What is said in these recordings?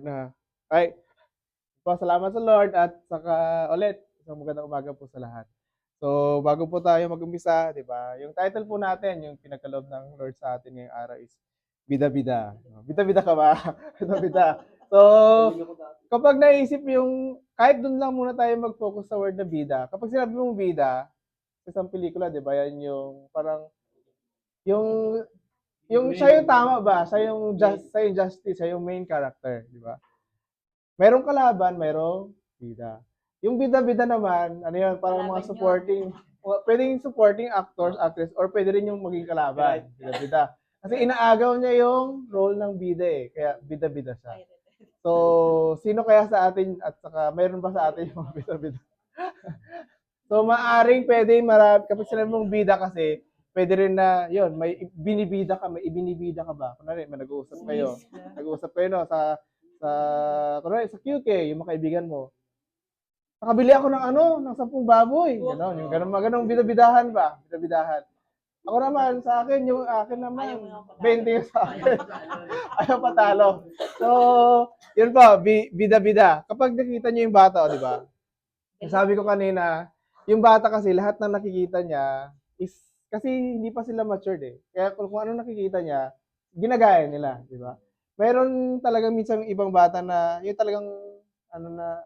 Na. Ay, pasalamat sa Lord at saka ulit isang magandang umaga po sa lahat. So, bago po tayo mag-umpisa, 'di ba? Yung title po natin, yung pinagkaloob ng Lord sa atin ngayong araw is Bida-bida. Bida-bida ka ba? Bida-bida. So, kapag naisip yung kahit dun lang muna tayo mag-focus sa word na bida. Kapag sinabi mong bida, sa isang pelikula, 'di ba? Yan yung parang yung siya yung tama ba? Siya yung justice, siya yung main character, 'di ba? Merong kalaban, merong bida. Yung bida-bida naman, ano yun, parang mga supporting, pwedeng supporting actors, actress, or pwede rin yung maging kalaban, bida-bida. Kasi inaagaw niya yung role ng bida eh, kaya bida-bida siya. So, sino kaya sa atin, at saka mayroon ba sa atin yung mga bida-bida? So, maaring pwede marami, kapag sinabi mong bida kasi, pwede rin na, yun, may binibida ka, may ibinibida ka ba? Kunwari, may nag-uusap kayo, no, kunwari, sa QK, yung mga kaibigan mo, nakabili ako ng ng 10 baboy. Ganon, yung ganong bidabidahan ba? Bidabidahan. Ako naman, sa akin, yung akin naman, 20 yung sa akin. Ayaw patalo. So, yun po, bida-bida. Kapag nakita niyo yung bata, di ba? Sabi ko kanina, yung bata kasi lahat ng nakikita niya is kasi hindi pa sila matured eh. Kaya kung ano nakikita niya, ginagaya nila, di ba? Meron talagang minsan ibang bata na yung talagang ano na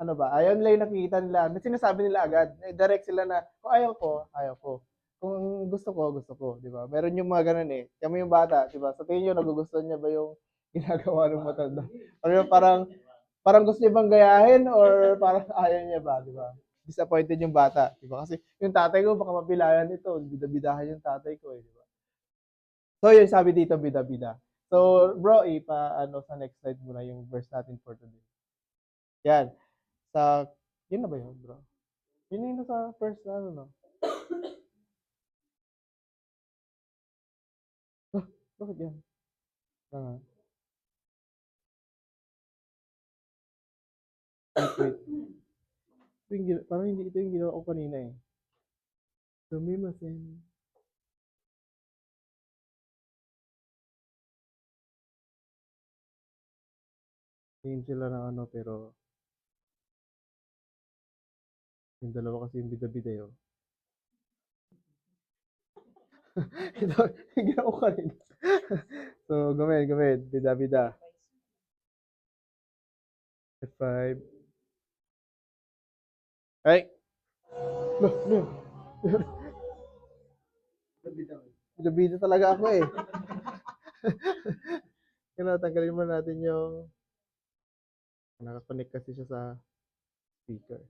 ano ba, ayaw nila yung nakikita nila, na sinasabi nila agad, direct sila na, kung ayaw ko, ayaw ko. Kung gusto ko, di ba? Meron yung mga ganun eh. Kami yung bata, di ba? Sa tingin nyo, nagugustuhan niya ba yung ginagawa ng matanda? Or yung parang gusto niya bang gayahin or parang ayaw niya ba, di ba? Disappointed yung bata, di ba? Kasi yung tatay ko baka mapilayan ito, bida-bidahan yung tatay ko eh, di ba? So yun sabi dito bida-bida. So bro, ano sa next slide muna yung verse natin for today. Yan. Sa yun na ba yun, bro? Yun yung sa first na ano, no? Ah, bakit yan? Ah, wait. Parang hindi ito yung ginawa ko kanina eh. Sumimasen. Tingin sila ng ano, pero yung dalawa kasi yung bida-bida yun. Ito, yung ginawa ko kanina. So, gawin. Bida-bida. F5. Ay! No. Bida-bida talaga ako eh. Kaya tanggalin mo natin yung nakakonect kasi siya sa speaker.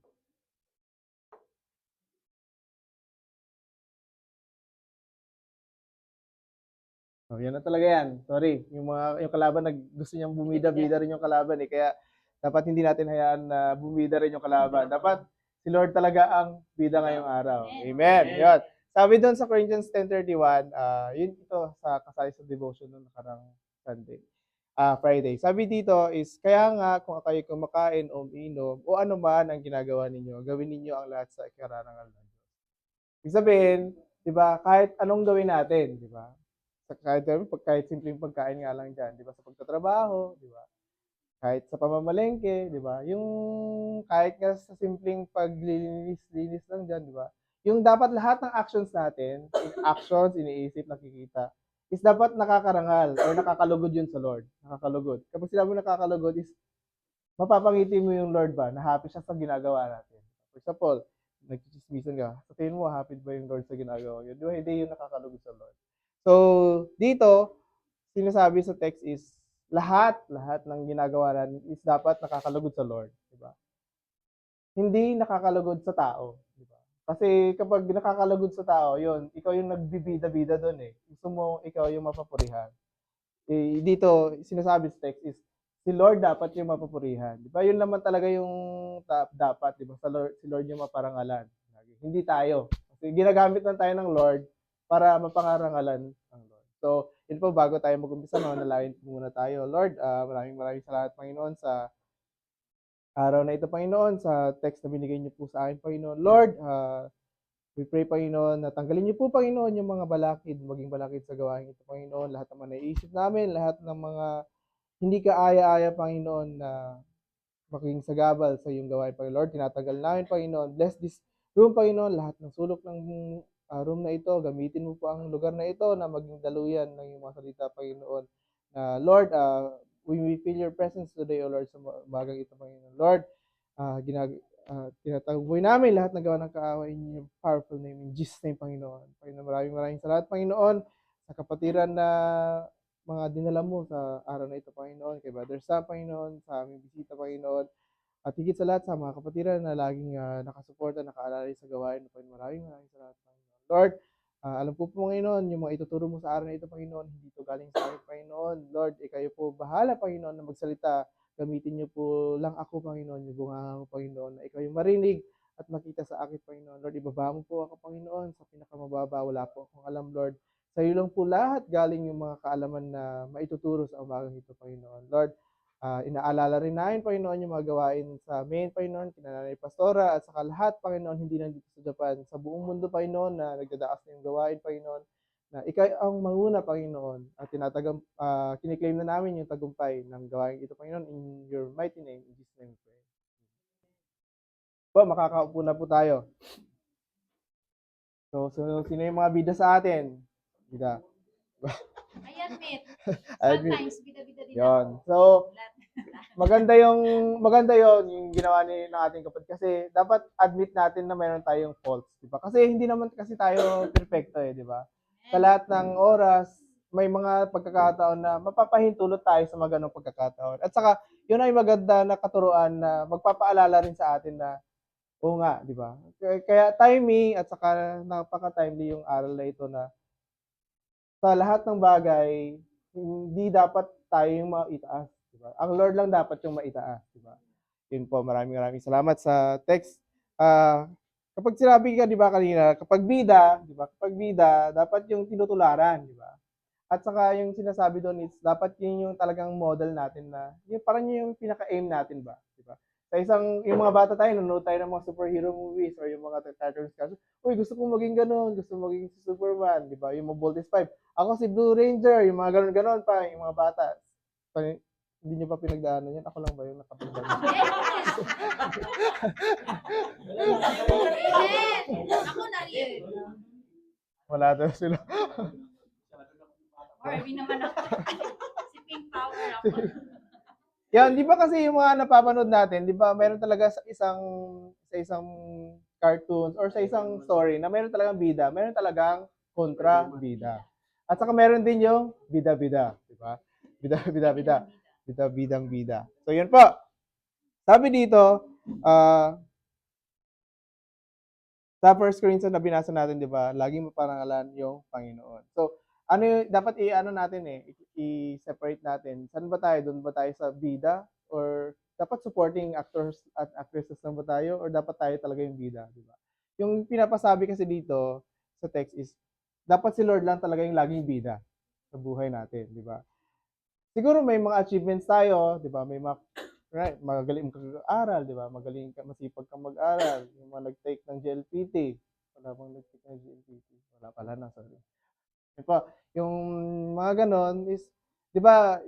Oh, yan na talaga yan. Sorry, yung kalaban gusto niyang bumida-bida rin yung kalaban eh. Kaya dapat hindi natin hayaan na bumida rin yung kalaban. Dapat si Lord talaga ang bida ngayong araw. Amen. Yun. Sabi doon sa Corinthians 10:31, yun ito sa kasali sa devotion noong nakarang Sunday. Friday. Sabi dito is, kaya nga kung kayo kumakain o umiinom o ano man ang ginagawa ninyo, gawin ninyo ang lahat sa ikararangal ng Diyos. Ibig sabihin, di ba, kahit anong gawin natin, di ba? Kahit simpleng pagkain nga lang dyan, di ba? Sa pagtatrabaho, di ba? Kahit sa pamamalengke, di ba? Yung kahit nga sa simpleng paglilinis-linis lang dyan, di ba? Yung dapat lahat ng actions natin, actions, iniisip, nakikita, is dapat nakakarangal or nakakalugod yun sa Lord. Nakakalugod. Kapag sinabi nakakalugod is mapapangiti mo yung Lord ba na happy siya sa ginagawa natin. For example, nagchichismisan ka, sa tingin mo happy ba yung Lord sa ginagawa niya? Di ba hindi yung nakakalugod sa Lord? So, dito, sinasabi sa text is lahat ng ginagawa natin is dapat nakakalugod sa Lord, di ba? Hindi nakakalugod sa tao, di ba? Kasi kapag nakakalugod sa tao, yun, ikaw yung nagbibida-bida doon eh. Gusto mo ikaw yung mapapurihan. Eh, dito, sinasabi sa text is, si Lord dapat yung mapapurihan. Di ba? Yun naman talaga yung dapat, di ba? Si Lord yung maparangalan. Hindi tayo. Kasi ginagamit lang tayo ng Lord para mapangarangalan ng Lord. So, yun po, bago tayo mag-umpisa, manalangin muna tayo. Lord, maraming salamat, Panginoon, sa araw na ito, Panginoon, sa text na binigay niyo po sa akin, Panginoon. Lord, we pray, Panginoon, na tanggalin niyo po, Panginoon, yung mga balakid, maging balakid sa gawain ito, Panginoon. Lahat ng mga naiisip namin, lahat ng mga hindi ka aya-aya, Panginoon, na maging sagabal sa iyong gawain, Panginoon. Lord, tinatagal namin, Panginoon. Bless this room, Panginoon. Lahat ng sulok ng room na ito, gamitin mo po ang lugar na ito na maging daluyan ng iyong mga salita, Panginoon. Lord, we feel your presence today, O Lord, sa umagang ito, Panginoon. Lord, tinataguboy namin lahat ng gawa ng kaaway in your powerful name, in Jesus' name, Panginoon. Panginoon, maraming salamat, Panginoon, sa kapatiran na mga dinala mo sa araw na ito, Panginoon, kay Brother Sam, Panginoon, sa aming bisita, Panginoon, at higit sa lahat sa mga kapatiran na laging nakasuporta, nakaalalay sa gawain, Panginoon. Maraming salamat, Panginoon. Lord, alam po po, Panginoon, yung mga ituturo mo sa araw na ito, Panginoon, hindi ito galing sa amin, Panginoon. Lord, kayo po bahala, Panginoon, na magsalita. Gamitin niyo po lang ako, Panginoon, yung bunganga ko, Panginoon, na ikaw yung marinig at makita sa akin, Panginoon. Lord, ibaba mo po ako, Panginoon, sa pinakamababa. Wala po akong alam, Lord. Sa iyo lang po lahat galing yung mga kaalaman na maituturo sa umagang ito, Panginoon. Lord, inaalala rin namin, Panginoon, yung mga gawain sa main, Panginoon, kina Nanay Pastora, at saka lahat, Panginoon, hindi lang dito sa Japan, sa buong mundo, Panginoon, na nagdadaas na yung gawain, Panginoon, na ikaw ang manguna, Panginoon, at kiniklaim na namin yung tagumpay ng gawain ito, Panginoon, in your mighty name, in Jesus' name we pray. Po, makakaupo na po tayo. So, sino yung mga bida sa atin? Bida. I admit, I agree. sometimes bida-bida din Yon. ako. So, maganda yung ginawa ng ating kapatid kasi dapat admit natin na mayroon tayong faults, di ba? Kasi hindi naman kasi tayo perfecto di ba? Sa lahat ng oras, may mga pagkakataon na mapapahintulot tayo sa mga ganong pagkakataon. At saka, yun ay maganda na katuruan na magpapaalala rin sa atin na, oo nga, di ba? Kaya timing at saka napaka-timely yung aral na ito na sa lahat ng bagay, hindi dapat tayo yung maitaas. Diba? Ang Lord lang dapat yung maitaas. Diba? Yun po, maraming salamat sa text. Kapag sinabi ka, di ba kanina, kapag bida, dapat yung tinutularan, di ba? At saka yung sinasabi doon is, dapat yun yung talagang model natin na, yung parang yung pinaka-aim natin ba? Di ba? Yung mga bata tayo, nanonood tayo ng mga superhero movies or yung mga cartoons kasi, uy, gusto kong maging ganun, gusto kong maging si Superman, di ba? Yung mga Voltes 5. Ako si Blue Ranger, yung mga ganun-ganun pa, yung mga bata. Hindi nyo pa pinagdaanan yan? Ako lang ba yung nakapagdaanan? Ako na rin. Wala daw sila. Or hindi naman ako. Si Pink Power ako. Yan, di ba kasi yung mga napapanood natin, di ba, meron talaga sa isang cartoons or sa isang story na meron talagang bida, meron talagang kontra bida. At saka meron din yung bida-bida, di ba? Bida-bida-bida. Bida-bidang-bida. So yun po. Sabi dito, sa First Corinthians na binasa natin, di ba, laging maparangalan yung Panginoon. So, ano yung, dapat natin i-separate natin. Saan ba tayo? Doon ba tayo sa bida? Or dapat supporting actors at actresses lang ba tayo? Or dapat tayo talaga yung bida? Di ba? Yung pinapasabi kasi dito sa text is, dapat si Lord lang talaga yung laging bida sa buhay natin, di ba? Siguro may mga achievements tayo, di ba? May mga magaling kang mag-aral, di ba? Magaling ka, masipag kang mag-aral. Yung mga nag-take ng GLPT. Wala bang nag-take ng GLPT? Wala pala na, sorry. Diba, yung mga ganon is, di ba,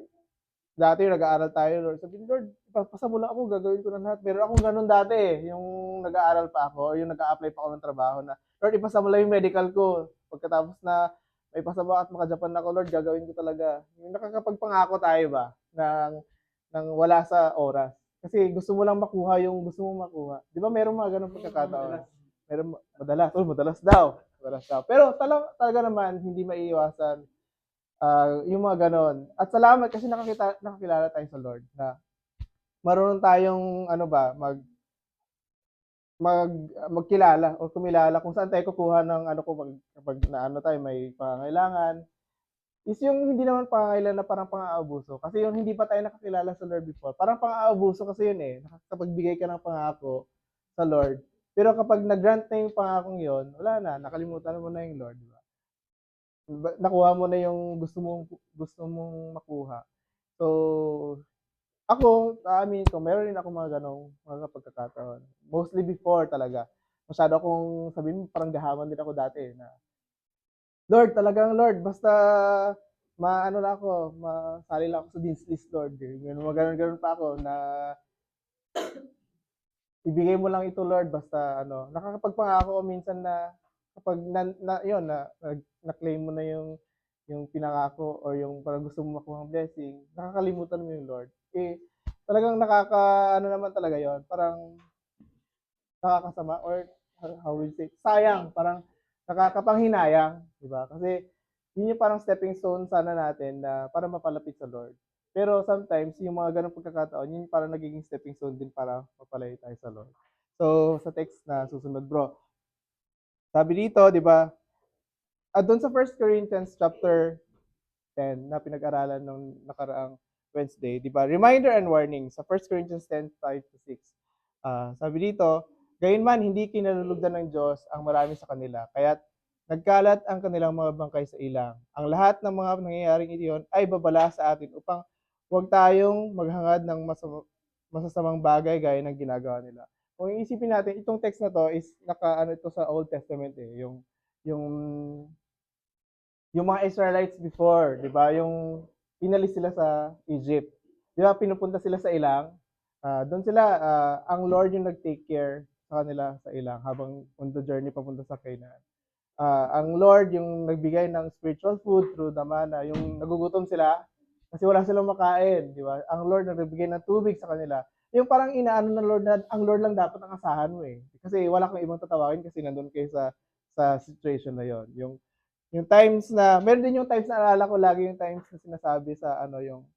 dati nag-aaral tayo, Lord. Sabi ni Lord, ipapasa mo lang ako, gagawin ko na lahat. Pero ako ganon dati yung nag-aaral pa ako, or yung nag-a-apply pa ako ng trabaho na, Lord, ipasa mo lang yung medical ko. Pagkatapos na may pasama at maka-Japan ako, Lord, gagawin ko talaga. Yung nakakapagpangako tayo ba ng wala sa oras. Kasi gusto mo lang makuha yung gusto mo makuha. Di ba meron mga ganong pagkakataon? Meron madalas daw. Pero talaga naman, hindi maiiwasan yung mga ganon. At salamat kasi nakakilala tayo sa Lord na marunong tayong magkilala o kumilala kung saan tayo kukuha ng kapag tayo may pangangailangan is yung hindi naman pangangailangan na parang pang-aabuso. Kasi yung hindi pa tayo nakakilala sa Lord before, parang pang-aabuso kasi yun nakapagbigay ka ng pangako sa Lord. Pero kapag nag-grant na yung pangakong yun, wala na, nakalimutan mo na yung Lord. Diba? Nakuha mo na yung gusto mong makuha. So, ako, aamin ko, meron din ako mga ganong mga pagkakataon. Mostly before talaga. Masyado akong, sabihin mo, parang gahaman din ako dati na, Lord, talagang Lord, basta maano na ako, masali lang ako sa Dean's List, Lord. Ganun pa ako na ibigay mo lang ito, Lord, basta ano, nakakapagpangako ako minsan na kapag yun, na-claim mo na yung pinangako or yung parang gusto mo makuha ng blessing, nakakalimutan mo yung Lord. Eh, talagang ano naman talaga yon, parang nakakasama or how will you say, sayang, parang nakakapanghinayang, di ba? Kasi yun yung parang stepping stone sana natin na para mapalapit sa Lord. Pero sometimes, yung mga ganong pagkakataon, yun yung parang nagiging stepping stone din para mapalayo tayo sa Lord. So, sa text na susunod, bro, sabi dito, di ba, doon sa 1 Corinthians chapter 10 na pinag-aralan nung nakaraang Wednesday, di ba? Reminder and warning sa 1 Corinthians 10:5-6. Sabi dito, gayunman hindi kinalulugdan ng Diyos ang marami sa kanila, kaya't nagkalat ang kanilang mga bangkay sa ilang. Ang lahat ng mga nangyayaring iyon ay babala sa atin upang huwag tayong maghangad ng masasamang bagay gaya ng ginagawa nila. Kung iisipin natin, itong text na to is nakaano ito sa Old Testament yung yung mga Israelites before, 'di ba? Yung inalis sila sa Egypt. 'Di ba pinupunta sila sa ilang? Doon sila ang Lord yung nag-take care sa kanila sa ilang habang on the journey papunta sa Canaan. Ang Lord yung nagbigay ng spiritual food through the manna, yung nagugutom sila kasi wala silang makain, di ba? Ang Lord nagbigay ng tubig sa kanila. Yung parang inaano ng Lord na ang Lord lang dapat ang asahan mo eh. Kasi wala kang ibang tatawagin kasi nandun kayo sa situation na yon. Yung times na, meron din yung times na alala ko lagi yung times na sinasabi sa ano yung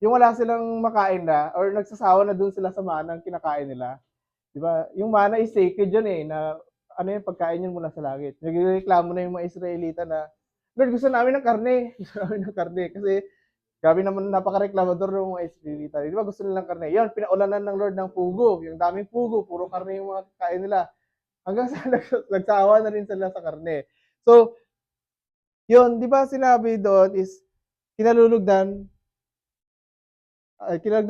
wala silang makain na or nagsasawa na dun sila sa manang kinakain nila. 'Di ba? Yung mana is sacred yun eh na ano yung pagkain yun mula sa langit. Nagrereklamo na yung mga Israelita na Lord, gusto namin ng karne. Gusto namin ng karne. Kasi grabe naman napaka-reklamador ng mga Israelita. Di ba gusto nilang karne? Yun, pinaulanan ng Lord ng pugo. Yung daming pugo, puro karne yung mga kain nila. Hanggang sa nagsawa na rin sila sa karne. So, yun, di ba sinabi doon is kinalugdan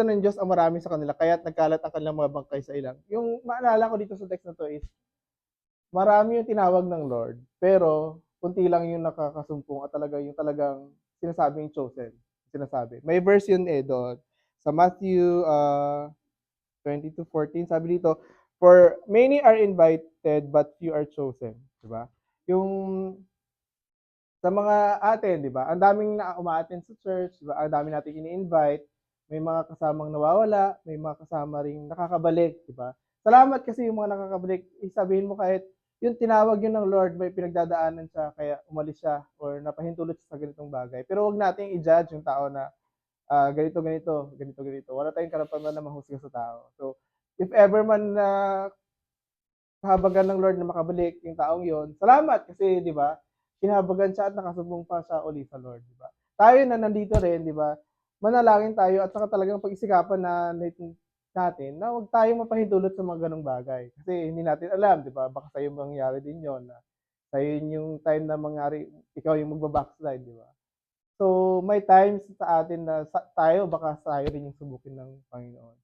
ng Diyos ang marami sa kanila, kaya't nagkalat ang kanilang mga bangkay sa ilang. Yung maalala ko dito sa text na to is, marami yung tinawag ng Lord, pero kunti lang yung nakakasumpong at yung talagang sinasabing chosen. Sinasabi. May verse yun doon. Sa Matthew 22:14, sabi dito, for many are invited, but few are chosen. Diba? Yung sa mga atin, di ba? Ang daming na umaattend sa church, di ba? Ang dami nating ini-invite, may mga kasamang nawawala, may mga kasama ring nakakabalik, di ba? Salamat kasi yung mga nakakabalik, sabihin mo kahit yung tinawag yun ng Lord, may pinagdadaanan siya, kaya umalis siya or napahintulot siya sa ganitong bagay. Pero wag nating i-judge yung tao na ganito. Wala tayong karapatan na mahusga sa tao. So, if ever man na kahabagan ng Lord na makabalik yung taong yon, salamat kasi, di ba, kinahabagan siya at nakasumbong pa siya uli sa Lord, di ba? Tayo na nandito rin, di ba, manalangin tayo at saka talagang pag-isikapan natin na huwag tayong mapahintulot sa mga ganong bagay. Kasi hindi natin alam, di ba, baka sa'yo mangyari din yon na sa'yo yung time na mangyari, ikaw yung magbabackslide, di ba? So, may times sa atin na baka tayo rin yung subukin ng Panginoon.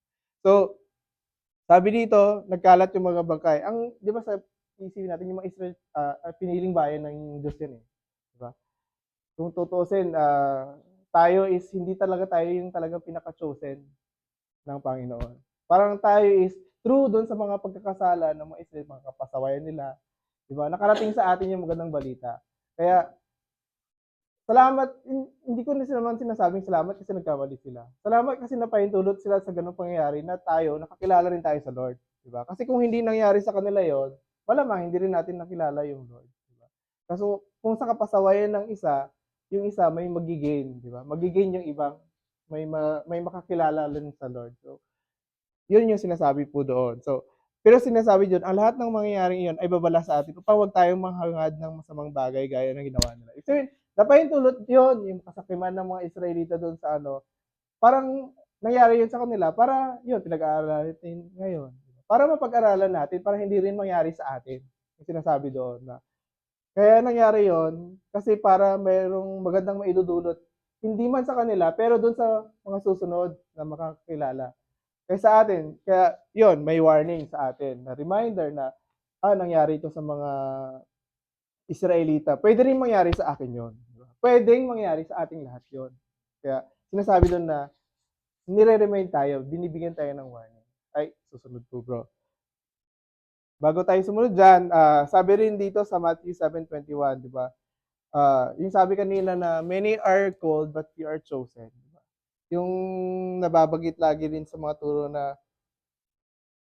So, sabi dito, nagkalat yung mga bangkay. Di ba sa isipin natin, yung mga Israel, piniling bayan ng Diyos yan eh. Di ba? Kung tutuusin, hindi talaga tayo yung talagang pinaka-chosen ng Panginoon. Parang tayo is true doon sa mga pagkakasala ng mga Israel, mga kapasawayan nila. Di ba? Nakarating sa atin yung magandang balita. Kaya, salamat, hindi ko naman sinasabing salamat kasi nagkamali sila. Salamat kasi napahintulot sila sa ganung pangyayari na tayo, nakakilala rin tayo sa Lord. Diba? Kasi kung hindi nangyari sa kanila yon, malamang hindi rin natin nakilala yung Lord. Diba? Kaso kung sa kapasawayan ng isa, yung isa may magigain. Diba? Magigain yung ibang, may makakilala rin sa Lord. So, yun yung sinasabi po doon. So, pero sinasabi doon, ang lahat ng mangyayaring iyon ay babala sa atin upang huwag tayong manghangad ng masamang bagay gaya ng ginawa nila. Ito yun, napahintulot yun, yung kasakiman ng mga Israelita doon sa parang nangyari yun sa kanila para yun, pinag-aaralan natin ngayon. Para mapag-aralan natin, para hindi rin mangyari sa atin. Yung sinasabi doon na kaya nangyari yon kasi para mayroong magandang maidudulot, hindi man sa kanila, pero doon sa mga susunod na makakilala. Kaya sa atin, kaya yon may warning sa atin, na reminder na, nangyari ito sa mga Israelita. Pwede rin mangyari sa akin yon. Pwedeng mangyari sa ating lahat yun. Kaya sinasabi doon na nire-remind tayo, binibigyan tayo ng warning. Ay, susunod po bro. Bago tayo sumunod dyan, sabi rin dito sa Matthew 7:21, di ba? Yung sabi kanina na many are called but few are chosen. Di ba? Yung nababagit lagi rin sa mga turo na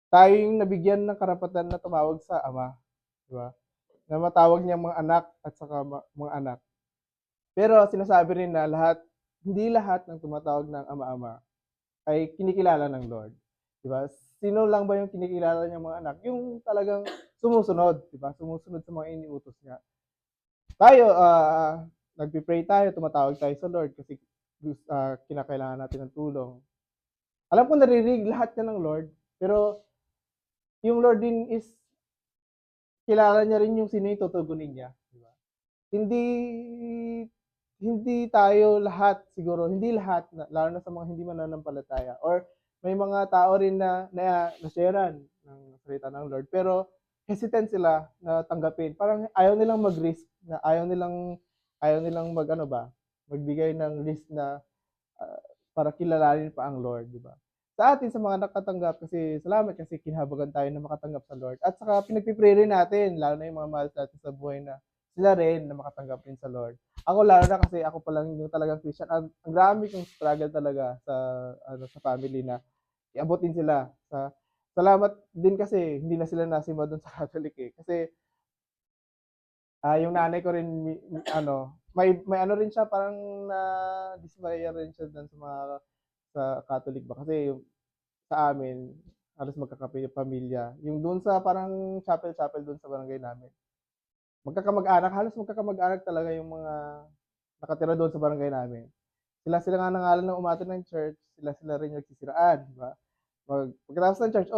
tayo yung nabigyan ng karapatan na tumawag sa Ama. Di ba? Na matawag niya mga anak at saka mga anak. Pero sinasabi rin na hindi lahat ng tumatawag ng ama-ama ay kinikilala ng Lord. Di ba? Sino lang ba yung kinikilala niyang mga anak? Yung talagang sumusunod, di ba? Sumusunod sa mga iniutos niya. Tayo, nagpipray tayo, tumatawag tayo sa Lord kasi kinakailangan natin ng tulong. Alam ko naririnig lahat yan ng Lord, pero yung Lord din is kilala niya rin yung sino yung tutugunin niya. Di ba? Hindi hindi tayo lahat siguro, hindi lahat, lalo na sa mga hindi mananampalataya or may mga tao rin na nasharean ng salita ng Lord pero hesitant sila na tanggapin. Parang ayaw nilang mag-risk, na ayaw nilang magbigay ng risk na para kilalanin pa ang Lord, di ba? Sa atin, sa mga nakatanggap, kasi salamat kasi kinahabagan tayo na makatanggap sa Lord. At saka pinagpipray rin natin, lalo na yung mga mahal natin sa buhay na sila rin na makatanggap rin sa Lord. Ako lalo na kasi ako pa lang yung talagang Christian. Ang dami kong struggle talaga sa family na iabutin sila. Salamat din kasi hindi na sila nasimba doon sa Catholic eh. Kasi yung nanay ko rin may ano rin siya parang na dismaya rin siya doon sa Catholic ba kasi yung sa amin halos magkakapamilya. Yung doon sa parang chapel doon sa barangay namin. Halos magkakamag-anak talaga yung mga nakatira doon sa barangay namin. Sila nga nangalan ng umatin ng church, sila rin yung nagsisiraan, di ba? Pagkatapos ng church,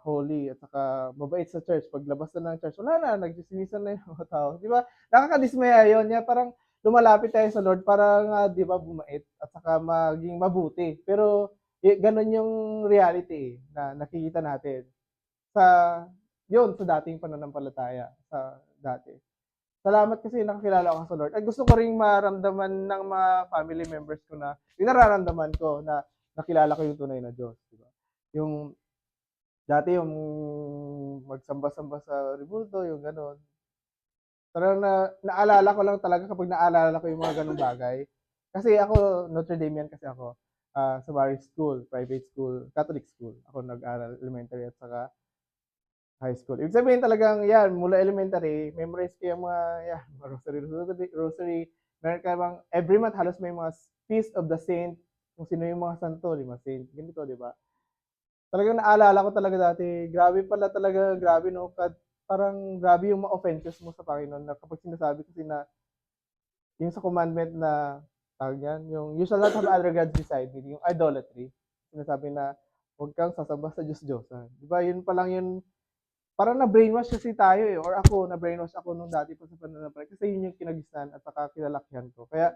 holy, at saka mabait sa church. Paglabas na ng church, wala na, nagsisinisan na yung mga tao. Di ba? Nakakadismaya yun. Yan, parang lumalapit tayo sa Lord para nga, di ba, bumait at saka maging mabuti. Pero, ganun yung reality na nakikita natin sa, sa dating pananampalataya, sa dati. Salamat kasi nakakilala ako sa Lord. At gusto ko ring maramdaman ng mga family members ko na yung nararamdaman ko na nakilala ko yung tunay na Diyos. Diba? Yung dati yung magsamba-samba sa rebulto, yung gano'n. Parang naalala ko lang talaga kapag naalala ko yung mga ganong bagay. Kasi ako, Notre Dame yan kasi ako. Sa Mary School, private school, Catholic school. Ako nag-aral elementary at saka high school. Ibig sabihin talagang yan, mula elementary, memorize ko yung mga, rosary. Meron ka bang, every month halos may mga feast of the saint, kung sino yung mga santo, di ba? Saint, ganito, di ba? Talagang naalala ko talaga dati, grabe pala talaga, grabe no, parang grabe yung mga offenses mo sa Panginoon na kapag sinasabi kasi na, yung sa commandment na, tawag yan, yung you shall not have other gods beside me, yung idolatry, sinasabi na, huwag kang sasamba sa Diyos-Diyosan. Di ba? Yun pa lang yun, parang na-brainwash kasi tayo eh, or ako, na-brainwash ako nung dati pa sa pananampalataya kasi yun yung kinagisnan at saka kinalakyan ko. Kaya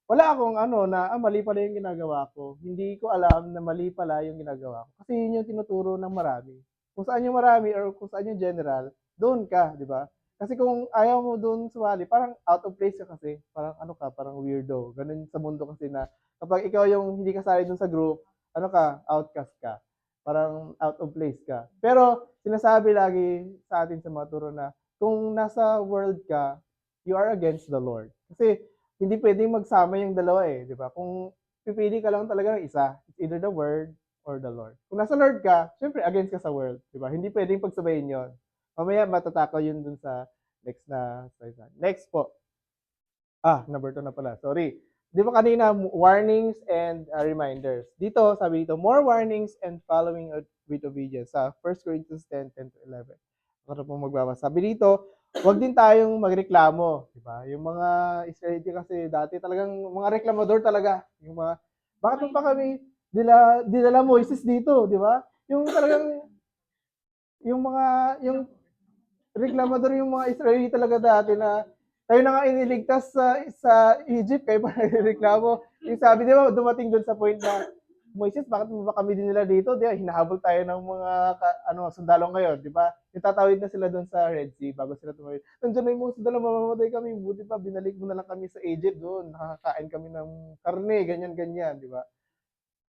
wala akong na mali pala yung ginagawa ko. Hindi ko alam na mali pala yung ginagawa ko. Kasi yun yung tinuturo ng marami. Kung saan yung marami or kung saan yung general, doon ka, di ba? Kasi kung ayaw mo doon sumali, parang out of place ka kasi. Parang parang weirdo. Ganun sa mundo kasi na kapag ikaw yung hindi kasali doon sa group, outcast ka. Parang out of place ka. Pero sinasabi lagi sa atin sa mga turo na kung nasa world ka, you are against the Lord. Kasi hindi pwedeng magsama yung dalawa eh, di ba? Kung pipili ka lang talaga ng isa, it's either the word or the Lord. Kung nasa Lord ka, syempre against ka sa world, di ba? Hindi pwedeng pagsabayin yon. Mamaya matatakaw yun dun sa next na slide. Next po. Number 2 na pala. Sorry. Di ba kanina, warnings and reminders. Dito, sabi dito, more warnings and following with obedience sa 1 Corinthians 10:10-11. Ako na po magbabasa. Sabi dito, huwag din tayong magreklamo. Diba? Yung mga Israelite kasi dati talagang mga reklamador talaga. Yung mga, bakit pa kami dinala Moises dito? Di ba? Yung talagang, yung reklamador yung mga Israelite talaga dati na tayo na nga iniligtas sa Egypt, kayo pa nagreklamo. Yung sabi, di ba, dumating doon sa point na Moises, bakit mo ba kami dinala dito? Di ba, hinahabol tayo ng mga sundalo ngayon, di ba? Itatawid na sila doon sa Red Sea bago sila tumawid. Nandiyan na yung mga sundalo, mamamatay kami. Buti pa, binalik mo na lang kami sa Egypt doon. Nakakain kami ng karne, ganyan-ganyan, di ba?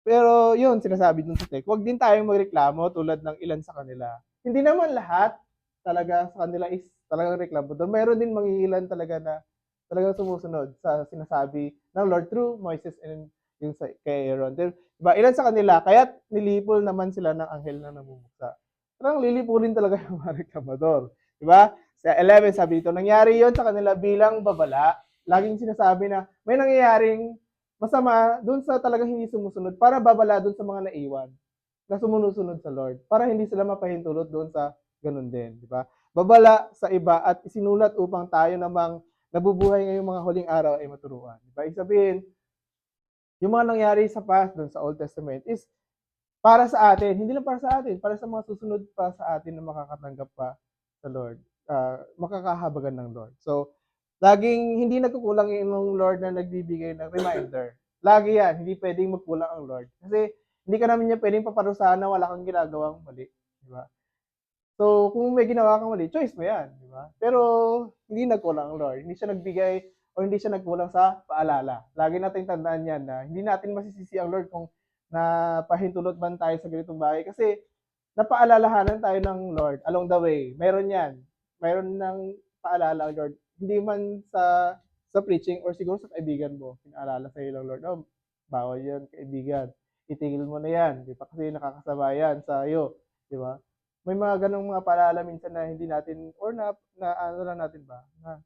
Pero yun, sinasabi dun sa text, huwag din tayong magreklamo tulad ng ilan sa kanila. Hindi naman lahat talaga sa kanila is talagang reklamo doon. Mayroon din mangingilan talaga na talagang sumusunod sa sinasabi ng Lord through Moses and yung kay Aaron. Diba, ilan sa kanila, kaya nilipol naman sila ng anghel na namumuksa. Parang lilipulin talaga yung mga reklamador. Diba? Sa 11, sabi dito, nangyari yon sa kanila bilang babala. Laging sinasabi na may nangyayaring masama doon sa talagang hindi sumusunod para babala doon sa mga naiwan na sumusunod sa Lord para hindi sila mapahintulot doon sa ganun din, di ba? Babala sa iba at isinulat upang tayo namang nabubuhay ngayong mga huling araw ay maturuan. Di ba? Ibig sabihin, yung mga nangyari sa past doon sa Old Testament is para sa atin, hindi lang para sa atin, para sa mga susunod pa sa atin na makakatanggap pa sa Lord, makakahabagan ng Lord. So, laging hindi nagkukulang yung Lord na nagbibigay ng reminder. Lagi yan, hindi pwedeng magkulang ang Lord. Kasi hindi ka namin niya pwedeng paparusahan na wala kang ginagawang mali. Di ba? So, kung may ginawa kang mali, choice mo yan. Di ba? Pero, hindi nagkulang ang Lord. Hindi siya nagbigay o hindi siya nagkulang sa paalala. Lagi natin tandaan yan na hindi natin masisisi ang Lord kung napahintulot man tayo sa ganitong bagay. Kasi, napaalalahanan tayo ng Lord along the way. Meron yan. Meron ng paalala ang Lord. Hindi man sa preaching or siguro sa kaibigan mo. Pinaalala sa iyo ng Lord, oh, bawal yan, kaibigan. Itigil mo na yan. Di ba? Kasi nakakasama yan sa iyo. Di ba? May mga ganong mga paalala minsan na hindi natin, or ano lang natin ba, na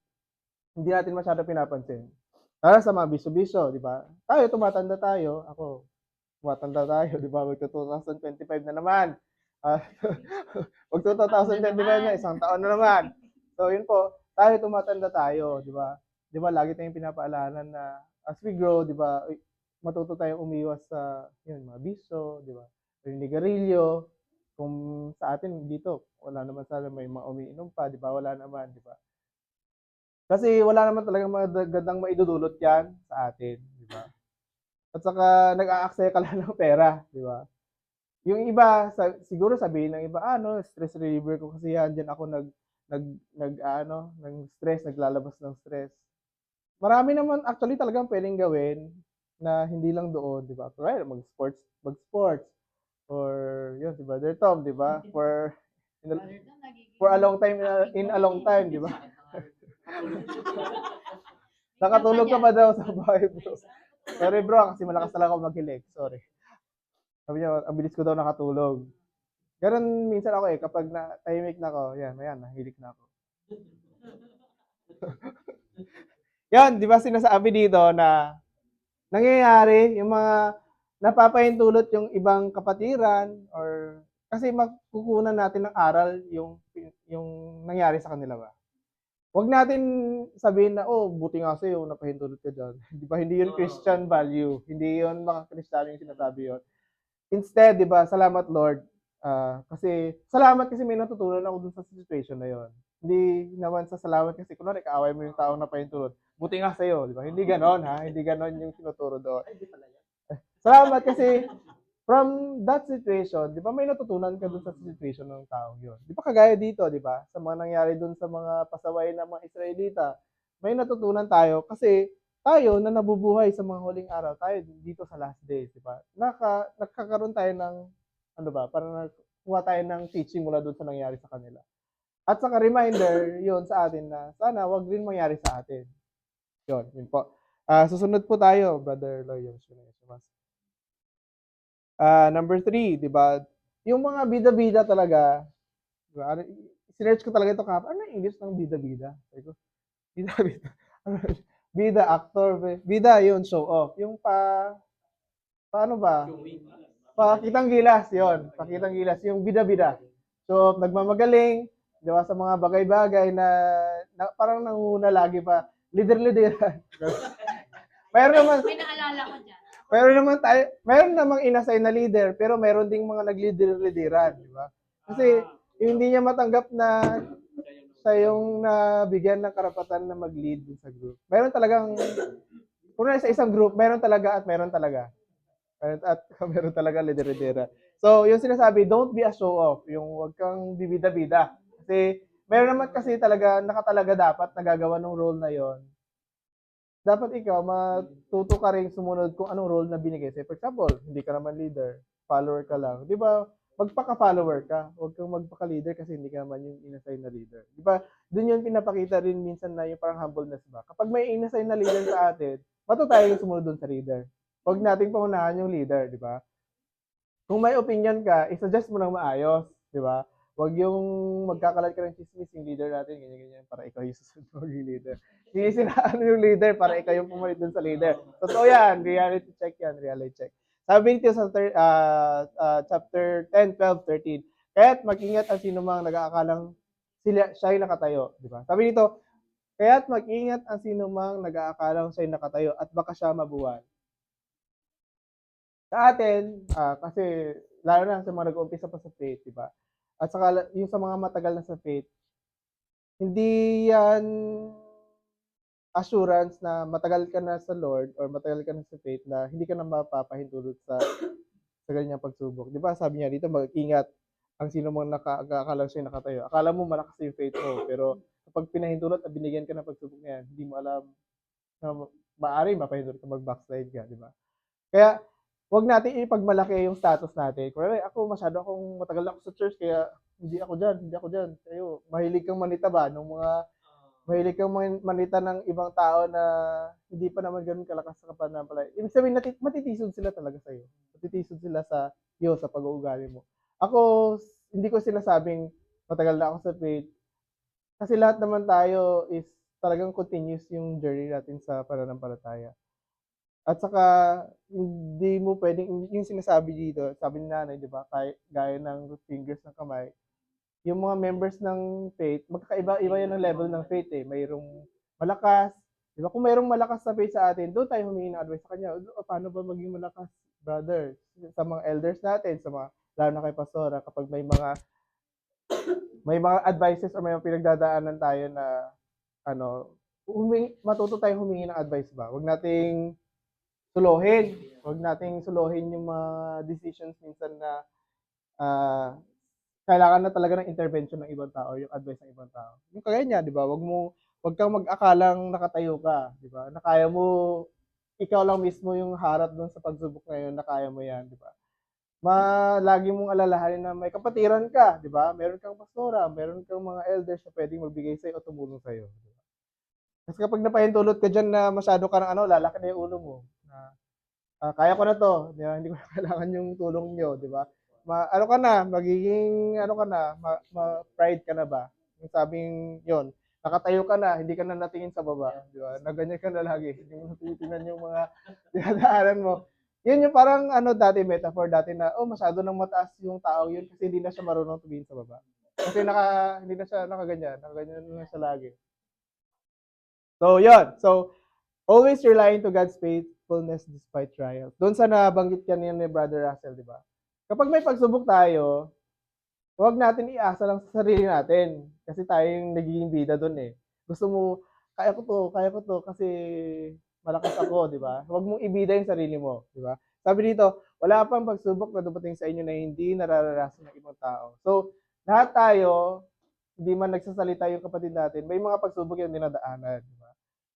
hindi natin masyado pinapansin. Para sa mga biso-biso, di ba? Tayo, tumatanda tayo. Ako, tumatanda tayo, di ba? Magto 2025 na naman. Magto 2025 na, isang taon na naman. So, yun po, tayo tumatanda tayo, di ba? Di ba, lagi tayong pinapaalanan na as we grow, di ba, matuto tayong umiwas sa, yun, mga biso, di ba? Yung ligarilyo, kung sa atin dito, wala naman sana may mga umiinom pa, di ba? Wala naman, di ba? Kasi wala naman talagang magandang maidudulot yan sa atin, di ba? At saka nag-aaksaya ka lang ng pera, di ba? Yung iba, siguro sabihin ng iba, stress reliever ko kasi yan, diyan ako ng stress, naglalabas ng stress. Marami naman actually talagang pwedeng gawin na hindi lang doon, di ba? Right, mag-sports, or yun, si Brother Tom, di ba? For a long time, in a long time, di ba? Nakatulog ka ba daw sa bahay, bro? Sorry, bro, kasi malakas talaga ako maghilig. Sorry. Sabi niya, ang bilis ko daw nakatulog. Ganun minsan ako kapag tahimik na ako, nahilik na ako. Yan, di ba sinasabi dito na nangyayari yung mga napapahintulot yung ibang kapatiran or kasi magkukunan natin ng aral yung nangyari sa kanila ba. Huwag natin sabihin na, buti nga sa'yo, napahintulot ka dyan. Di ba, hindi yun Christian value. Hindi yun mga Kristiyano yung sinasabi yun. Instead, di ba, salamat Lord. Salamat kasi may natutunan ako dun sa situation na yon. Hindi naman sa salamat kasi kunwari kaaway mo yung taong napahintulot. Buti nga sa'yo, di ba? Hindi ganon, ha? Hindi ganon yung tinuturo doon. Salamat kasi from that situation, di ba may natutunan ka dun sa situation ng taong yun. Di ba kagaya dito, di ba? Sa mga nangyari dun sa mga pasaway ng mga Israelita, may natutunan tayo kasi tayo na nabubuhay sa mga huling araw, tayo dito sa last days, di ba? Nagkakaroon tayo ng, parang nakuha tayo ng teaching mula dun sa nangyari sa kanila. At saka reminder yun sa atin na sana wag din mangyari sa atin. Yun po. Susunod po tayo, Brother Loy. Number 3, di ba? Yung mga bida-bida talaga, di ba? Sinerch ko talaga ito kahapon. Ano yung English ng bida-bida? Bida-bida. Bida, actor. Bida, yun, show off. Yung paano ba? Pakitang gilas, yun. Pakitang gilas. Yung bida-bida. So, nagmamagaling, di ba, sa mga bagay-bagay na parang nanguna lagi pa. Lider-lideran. Meron naman, May naalala ko dyan. meron namang inassign na leader, pero meron ding mga nag-lider-lideran, di ba? Kasi yung hindi niya matanggap na siya yung nabigyan ng karapatan na mag-lead sa group. Meron talagang, kung sa isang group, meron talaga at meron talaga. At meron talaga lider-lidera. So, yung sinasabi, don't be a show-off. Yung huwag kang bibida-bida. Kasi, meron naman kasi talaga, nakatalaga dapat nagagawa ng role na yon. Dapat ikaw, matuto ka rin sumunod kung anong role na binigay sa'yo. For example, hindi ka naman leader, follower ka lang. Di ba, magpaka-follower ka. Huwag kang magpaka-leader kasi hindi ka naman yung inassign na leader. Di ba, doon yun pinapakita rin minsan na yung parang humbleness ba. Kapag may inassign na leader sa atin, matuto tayo yung sumunod doon sa leader. Huwag nating paunahan yung leader, di ba? Kung may opinion ka, i-suggest mo ng maayos, di ba? Huwag yung magkakalat ka ng chismis yung leader natin, ganyan-ganyan, para ikaw yung susunod maging leader. Hindi sinaan yung leader para ikaw yung pumalit dun sa leader. Totoo yan, reality check yan, reality check. Sabi dito sa chapter 10, 12, 13, kaya't mag-ingat ang sinumang nag-aakalang siya ay nakatayo, di ba? Sabi dito, kaya't mag-ingat ang sinumang nag-aakalang siya ay nakatayo at baka siya mabuwal. Sa atin, kasi lalo na sa mga nag-uumpisa pa sa faith, di ba? At saka yung sa mga matagal na sa faith, hindi yan assurance na matagal ka na sa Lord or matagal ka na sa faith na hindi ka na mapapahintulot sa ganyang pagsubok. Di ba? Sabi niya dito, mag-ingat ang sino mong nakakala siya nakatayo. Akala mo malakas yung faith mo, pero kapag pinahintulot at binigyan ka ng pagsubok na yan, hindi mo alam na maaari mapahintulot ka mag-backslide ka, di ba? Kaya, wag natin ipagmalaki yung status natin. Kung ako, masyado akong matagal ako sa church, kaya hindi ako dyan. Kayo, mahilig kang manita ba? Mahilig kang manita ng ibang tao na hindi pa naman ganun kalakas sa kapananampalataya. Ibig sabihin, matitisod sila talaga sa'yo. Matitisod sila sa iyo, sa pag-uugali mo. Ako, hindi ko sinasabing matagal na ako sa faith. Kasi lahat naman tayo is talagang continuous yung journey natin sa pananampalataya. At saka, hindi mo pwedeng, yung sinasabi dito, sabi ni nanay, di ba, gaya ng fingers ng kamay, yung mga members ng faith, magkakaiba-iba yan ng level ng faith eh. Mayroong malakas, di ba? Kung mayroong malakas sa faith sa atin, doon tayo humingi ng advice sa kanya. Paano ba maging malakas, brother? Sa mga elders natin, sa mga, lalo na kay pastora, kapag may mga advices o may mga pinagdadaanan tayo na, matuto tayo humingi ng advice ba? Huwag nating suluhin. Huwag nating suluhin yung mga decisions minsan na kailangan na talaga ng intervention ng ibang tao, yung advice ng ibang tao. Yung kagaya niya, di ba? Huwag kang mag-akalang nakatayo ka, di ba? Na kaya mo, ikaw lang mismo yung harap doon sa pagsubok ngayon na kaya mo yan, di ba? Lagi mong alalahanin na may kapatiran ka, di ba? Meron kang pastora, meron kang mga elders na pwedeng magbigay sa'yo o tumulong sa'yo. Diba? Kasi kapag napahintulot ka dyan na masyado ka ng lalaki na yung ulo mo, na kaya ko na to, di ba? Hindi ko na kailangan yung tulong nyo, di ba? Pride ka na ba? Yung sabing yon, nakatayo ka na, hindi ka na natingin sa baba, di ba? Naganyan ka na lagi, hindi mo tinitingnan yung mga dinadaanan mo. Yun yung parang metaphor dati na, masyado nang mataas yung tao yun kasi hindi na siya marunong tumingin sa baba. Kasi hindi na siya nakaganyan na siya lagi. So, yun. So, always relying to God's faithfulness despite trials. Doon sa nabanggit kanina ni Brother Russell, di ba? Kapag may pagsubok tayo, huwag natin iasa lang sa sarili natin. Kasi tayo yung nagiging bida doon eh. Gusto mo, kaya ko to kasi malakas ako, di ba? Huwag mong ibida yung sarili mo, di ba? Sabi dito, wala pang pagsubok na dumating sa inyo na hindi nararanasan ng ibang tao. So, lahat tayo, hindi man nagsasalita yung kapatid natin, may mga pagsubok yung dinadaanan, di ba?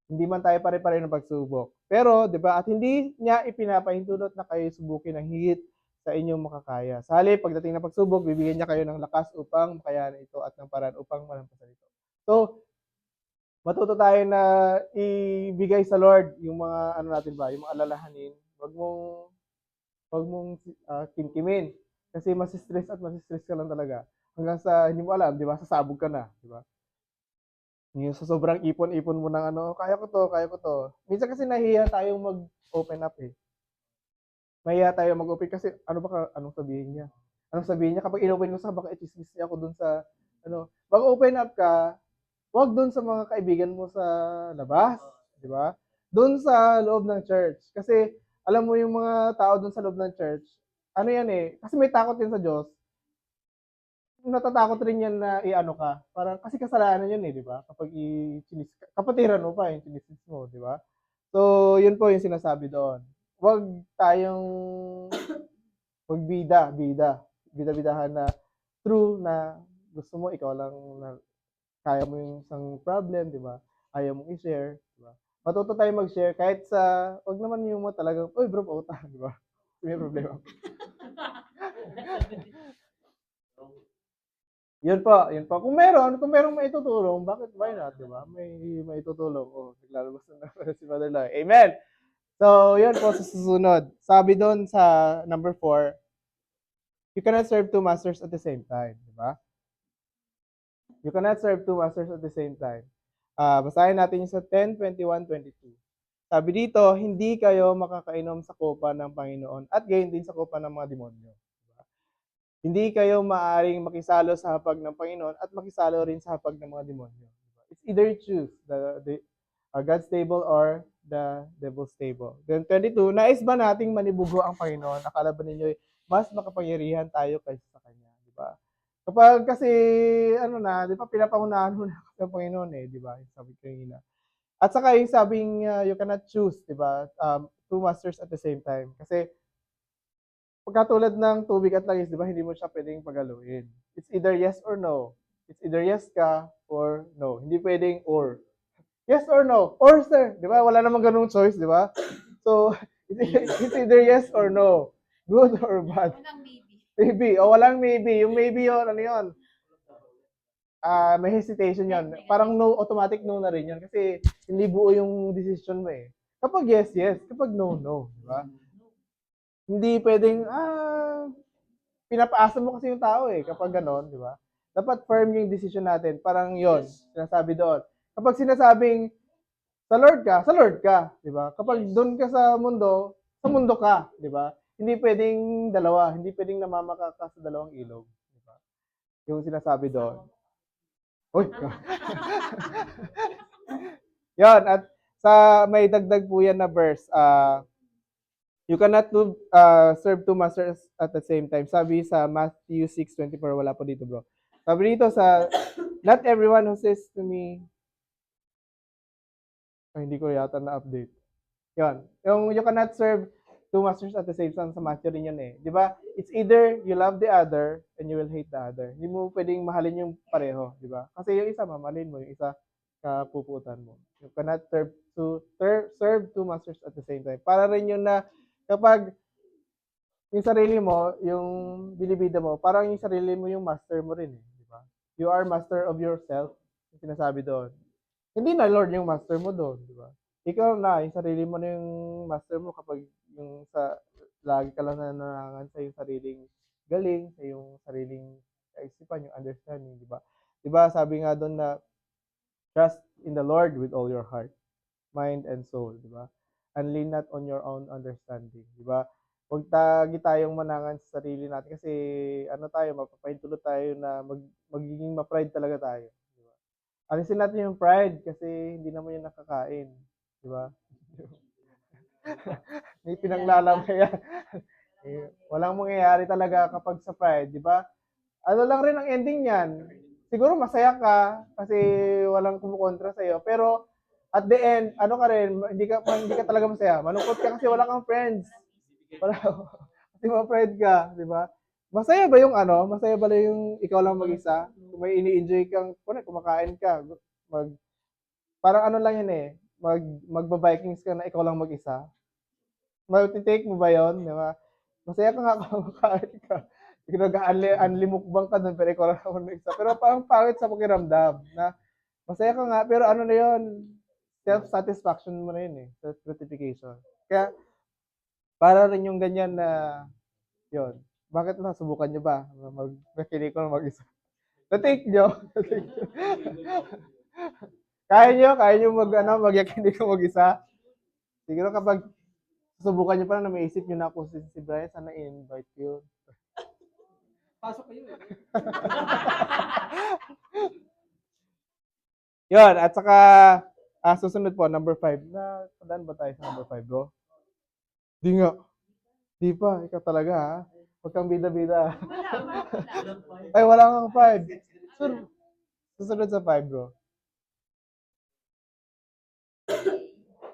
Hindi man tayo pare-pare ng pagsubok. Pero, di ba, at hindi niya ipinapahintulot na kayo subukin ng higit sa inyong makakaya. Sa halip, pagdating ng pagsubok, bibigyan niya kayo ng lakas upang makayanan ito at ng paraan upang malampasan ito. So, matuto tayo na ibigay sa Lord yung mga natin ba, yung mga alalahanin. Wag mong kimkimin. Kasi masistress ka lang talaga. Hanggang sa hindi mo alam, di ba, sasabog ka na, di ba? Yung sa sobrang ipon-ipon mo ng kaya ko to. Minsan kasi nahihiya tayong mag-open up eh. Mahiya tayo mag-open kasi anong sabihin niya? Anong sabihin niya kapag in-open mo sa baka i-chismis niya ako dun sa mag-open up ka, wag dun sa mga kaibigan mo sa labas, di ba? Dun sa loob ng church. Kasi alam mo yung mga tao dun sa loob ng church, yan eh, kasi may takot din sa Diyos. Natatakot rin yan na ka. Parang kasi kasalanan yun eh, di ba? Kapag kapatiran mo pa yung chinismis mo, di ba? So, yun po yung sinasabi doon. wag tayong bida-bidahan na true na gusto mo ikaw lang na kaya mo yung isang problem, di ba? Ayaw mong i-share, di ba? Matuto tayo mag-share kahit sa, wag naman yung mo talagang, uy bro, pauta, di ba? May problema. Yun po. Kung merong maitutulong, bakit, why not, di ba? May maitutulong. Oh, naglalabas na si Father Loy. Amen! So, yun po sa susunod. Sabi doon sa number 4, you cannot serve two masters at the same time, di ba? You cannot serve two masters at the same time. Basahin natin yung sa 10:21-22. Sabi dito, hindi kayo makakainom sa kopa ng Panginoon at gayon din sa kopa ng mga demonyo. Diba? Hindi kayo maaaring makisalo sa hapag ng Panginoon at makisalo rin sa hapag ng mga demonyo. Diba? It's either you choose God's table or the devil's table. Then 22, nais ba nating manibugo ang Panginoon? Akala ba ninyo mas makapangyarihan tayo kaysa sa Kanya? Diba? Kapag kasi, di ba, pinapangunahan mo na ng Panginoon di ba? Sabi ko kanina. At saka yung sabing you cannot choose, di ba? Two masters at the same time. Kasi pagkatulad ng tubig at langis, di ba, hindi mo siya pwedeng pagaluin. It's either yes or no. It's either yes ka or no. Hindi pwedeng or. Yes or no? Or sir, di ba? Wala namang ganung choice, di ba? So, it's either yes or no. Good or bad. Walang maybe. Maybe. O walang maybe. Yung maybe yun, ano yun? May hesitation yan. Parang no, automatic no na rin yun. Kasi hindi buo yung decision mo eh. Kapag yes, yes. Kapag no, no. Di ba? Hindi pwedeng, pinapaasa mo kasi yung tao eh. Kapag ganon, di ba? Dapat firm yung decision natin. Parang yon sinasabi doon. Kapag sinasabing, sa Lord ka. Di ba? Kapag doon ka sa mundo ka. Di ba? Hindi pwedeng dalawa. Hindi pwedeng namamaka ka sa dalawang ilog. Di ba? Yung sinasabi doon. Uy! Yan, at sa may dagdag po yan na verse, you cannot serve two masters at the same time. Sabi sa Matthew 6:24, wala po dito bro. Sabi dito sa, not everyone who says to me, hindi ko yata na-update. Yan, yung you cannot serve two masters at the same time sa Matthew rin yun eh. Di ba? It's either you love the other and you will hate the other. Hindi mo pwedeng mahalin yung pareho. Di ba? Kasi yung isa, mamahalin mo. Yung isa, kapuputan mo. You cannot serve two masters at the same time. Para rin yun na kapag yung sarili mo, yung binibida mo, parang yung sarili mo yung master mo rin eh. Di ba? You are master of yourself. Yung sinasabi doon. Hindi na Lord yung master mo doon. Di ba? Ikaw na, yung sarili mo na yung master mo kapag yung sa lagi ka lang nananangan sa yung sariling galing, sa yung sariling kaisipan, yung understanding, di ba? Di ba, sabi nga doon na trust in the Lord with all your heart, mind, and soul, di ba? And lean not on your own understanding, di ba? Huwag tayong manangan sa sarili natin kasi mapapahintulot tayo na magiging ma-pride talaga tayo. Alisin natin yung pride kasi hindi naman yung nakakain. Di ba? May pinaglalamaya. Walang mangyayari talaga kapag sa pride, di ba? Ano lang rin ang ending niyan. Siguro masaya ka kasi walang kumukontra sa iyo, pero at the end, hindi ka talaga masaya. Malungkot ka kasi wala kang friends. Kasi ma-pride ka, di ba? Masaya ba yung ikaw lang mag-isa? Kung may ini-enjoy kang, kumakain ka, parang ano lang yun eh, magba-Vikings ka na ikaw lang mag-isa. Matitake mo ba yun? Di ba? Masaya ka nga kumakain ka. Nag-unlimukbang ka dun, pero ikaw lang ako mag-isa. Pero parang pangit sa pakiramdam na masaya ka nga, pero ano na yun, self-satisfaction mo na yun eh, self-gratification. Kaya, para rin yung ganyan na, yun, bakit nasubukan nyo ba? Mag-kinig ko mag-isa. Na-take nyo. Kaya nyo mag-yakinig ko mag-isa. Siguro kapag susubukan nyo pa na may isip nyo na kung si Brian, sana i-invite yun. Pasok kayo eh. Yun, at saka, susunod po, number 5. Saan ba tayo sa number 5, bro? Di nga. Di pa, ikaw talaga ha. Huwag kang bida-bida. Wala. Ay, wala kang 5. Susunod sa 5, bro.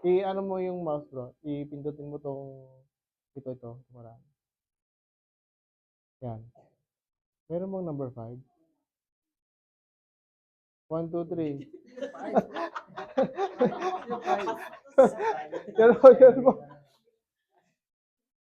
I-ano mo yung mouse, bro. Ipindutin mo tong ito. Marami. Yan. Meron mong number 5. 1, 2, 3. Yun mo.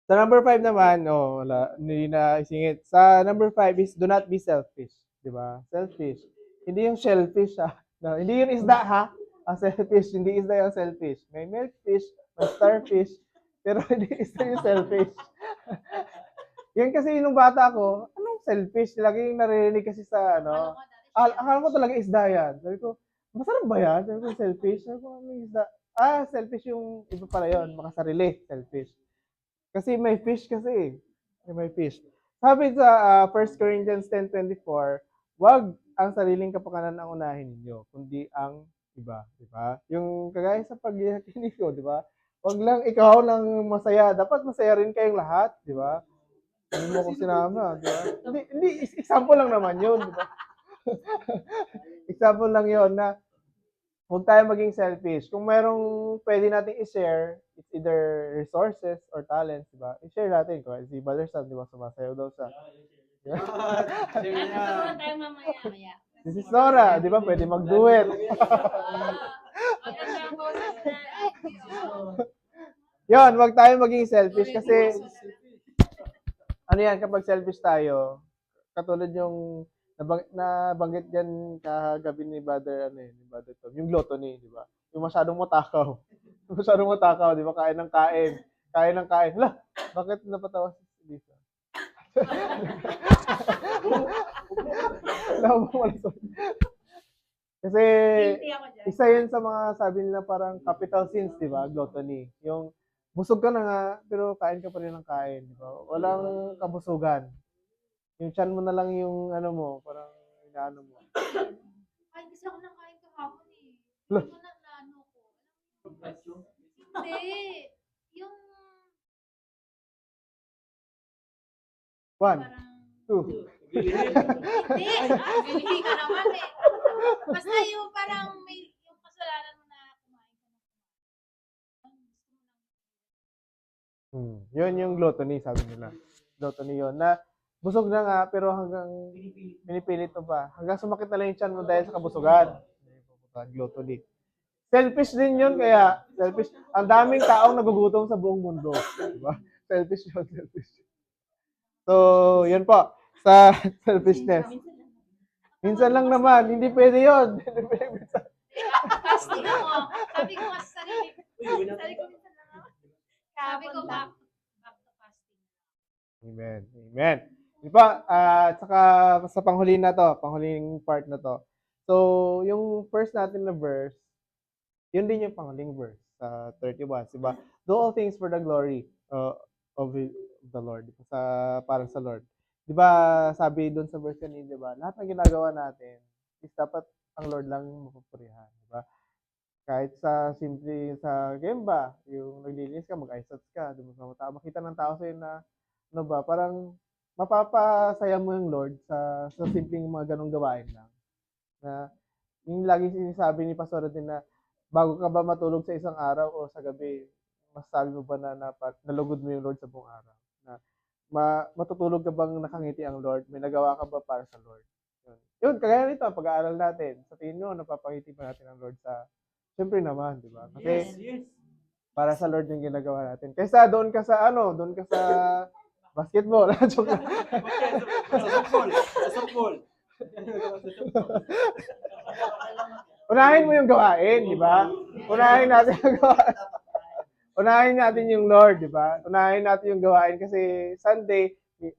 Sa number 5 naman, wala, hindi na isingit. Sa number 5 is do not be selfish. Di ba? Selfish. Hindi yung shellfish, ha? No, hindi yung isda, ha? Ang selfish, hindi isda yung selfish. May milkfish, may starfish, pero hindi isda yung selfish. Yan kasi nung bata ko, anong selfish? Laging naririnig kasi sa, akala ko talaga isda yan. Sabi ko, masarap ba yan? Sabi ko, selfish. Sabi ko, ano yung isda? Selfish yung iba pala yun. Makasarili, selfish. Kasi may fish kasi. May fish. Sabi sa 1 Corinthians 10:24, wag ang sariling kapakanan ang unahin ninyo, kundi ang iba, di ba? Yung kagaya sa pagkikinig ko, di ba? Wag lang ikaw lang masaya, dapat masaya rin kayong lahat, di ba? Hindi mo ko sinama, di ba? Hindi, example lang naman yun, di ba? Example lang yun na huwag tayo maging selfish. Kung merong pwede nating i-share, it's either resources or talents, di ba? I-share natin. Kung si Brother Sam, di ba, sumasayaw daw sa... Tutulungan tayo mamaya. This is Nora, di ba? Pwede mag-duet. Yun, huwag tayo maging selfish kasi ano yan, kapag selfish tayo, katulad yung nabanggit dyan kagabi ni Brother, ni Brother Tom, yung gluttony, di ba? Yung masyadong matakaw. Masyadong matakaw, di ba? Kain ng kain. Kain ng kain. Hala, bakit napatawa si Lisa? Kasi isa yun sa mga sabi nila parang capital sins, di ba? Gluttony. Yung busog ka na nga, pero kain ka pa rin ng kain, di ba? Walang kabusugan. Yung chan mo na lang yung ano mo, parang inaano mo. Ay, kasi ako nang kain kahapon eh. Lah. Hindi ko na ano ko. Hindi. Yung 1, parang... 2. Hindi. Bili ka naman eh. Basta yung parang may yung kasalanan mo na kumain ka na. Yun yung gluttony, sabi nila. Gluttony yun. Na busog na nga, pero hanggang pinipilit mo pa. Hanggang sumakit na lang yung chan mo dahil sa kabusugan. Gluttony. Selfish din yun, kaya selfish. Ang daming taong nagugutom sa buong mundo. Diba? Selfish yun, selfish. So, yun po. Sa selfishness. Minsan lang naman, hindi pwede yun. Fasting ako. Sabi ko nga sa sarili ko. Sabi ko minsan lang ako. Sabi ko back to fasting. Amen. Amen. Di ba? At saka sa panghuli na to, panghuling part na to. So, yung first natin na verse, yun din yung panghuling verse sa 31, di ba? Do all things for the glory of the Lord. Para sa Lord. Di ba, sabi doon sa verse kanina, di ba? Lahat ng ginagawa natin is dapat ang Lord lang mapupurihan, di ba? Kahit sa simple sa gemba, yung naglilinis ka, mag-aisats ka, di ba? Makita ng tao sa'yo na ano ba, parang mapapasaya mo yung Lord sa simpleng mga ganong gawain lang. Na yung lagi sinasabi ni Pastor din na bago ka ba matulog sa isang araw o sa gabi, masasabi mo ba na nalugod mo yung Lord sa buong araw? Na matutulog ka bang nakangiti ang Lord? May nagawa ka ba para sa Lord? Yun kagaya nito, pag-aaral natin. Sa tingin nyo, napapangiti ba natin ang Lord sa... Siyempre naman, di ba? Kasi para sa Lord yung ginagawa natin. Kaysa doon ka sa basketball. Joke lang. Softball. Unahin mo yung gawain, di ba? Unahin natin yung gawain. Unahin natin yung Lord, di ba? Unahin natin yung gawain kasi Sunday,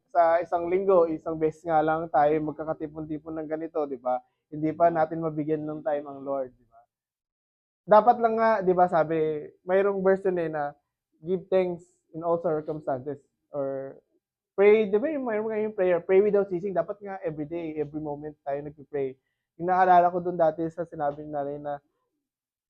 sa isang linggo, isang beses nga lang tayo magkakatipon-tipon ng ganito, di ba? Hindi pa natin mabigyan ng time ang Lord, di ba? Dapat lang nga, di ba, sabi, mayroong verse na give thanks in all circumstances or pray, di ba mayroon nga yung prayer, pray without ceasing, dapat nga every day, every moment tayo nagpe-pray. Yung naalala ko doon dati sa sinabi ni nanay na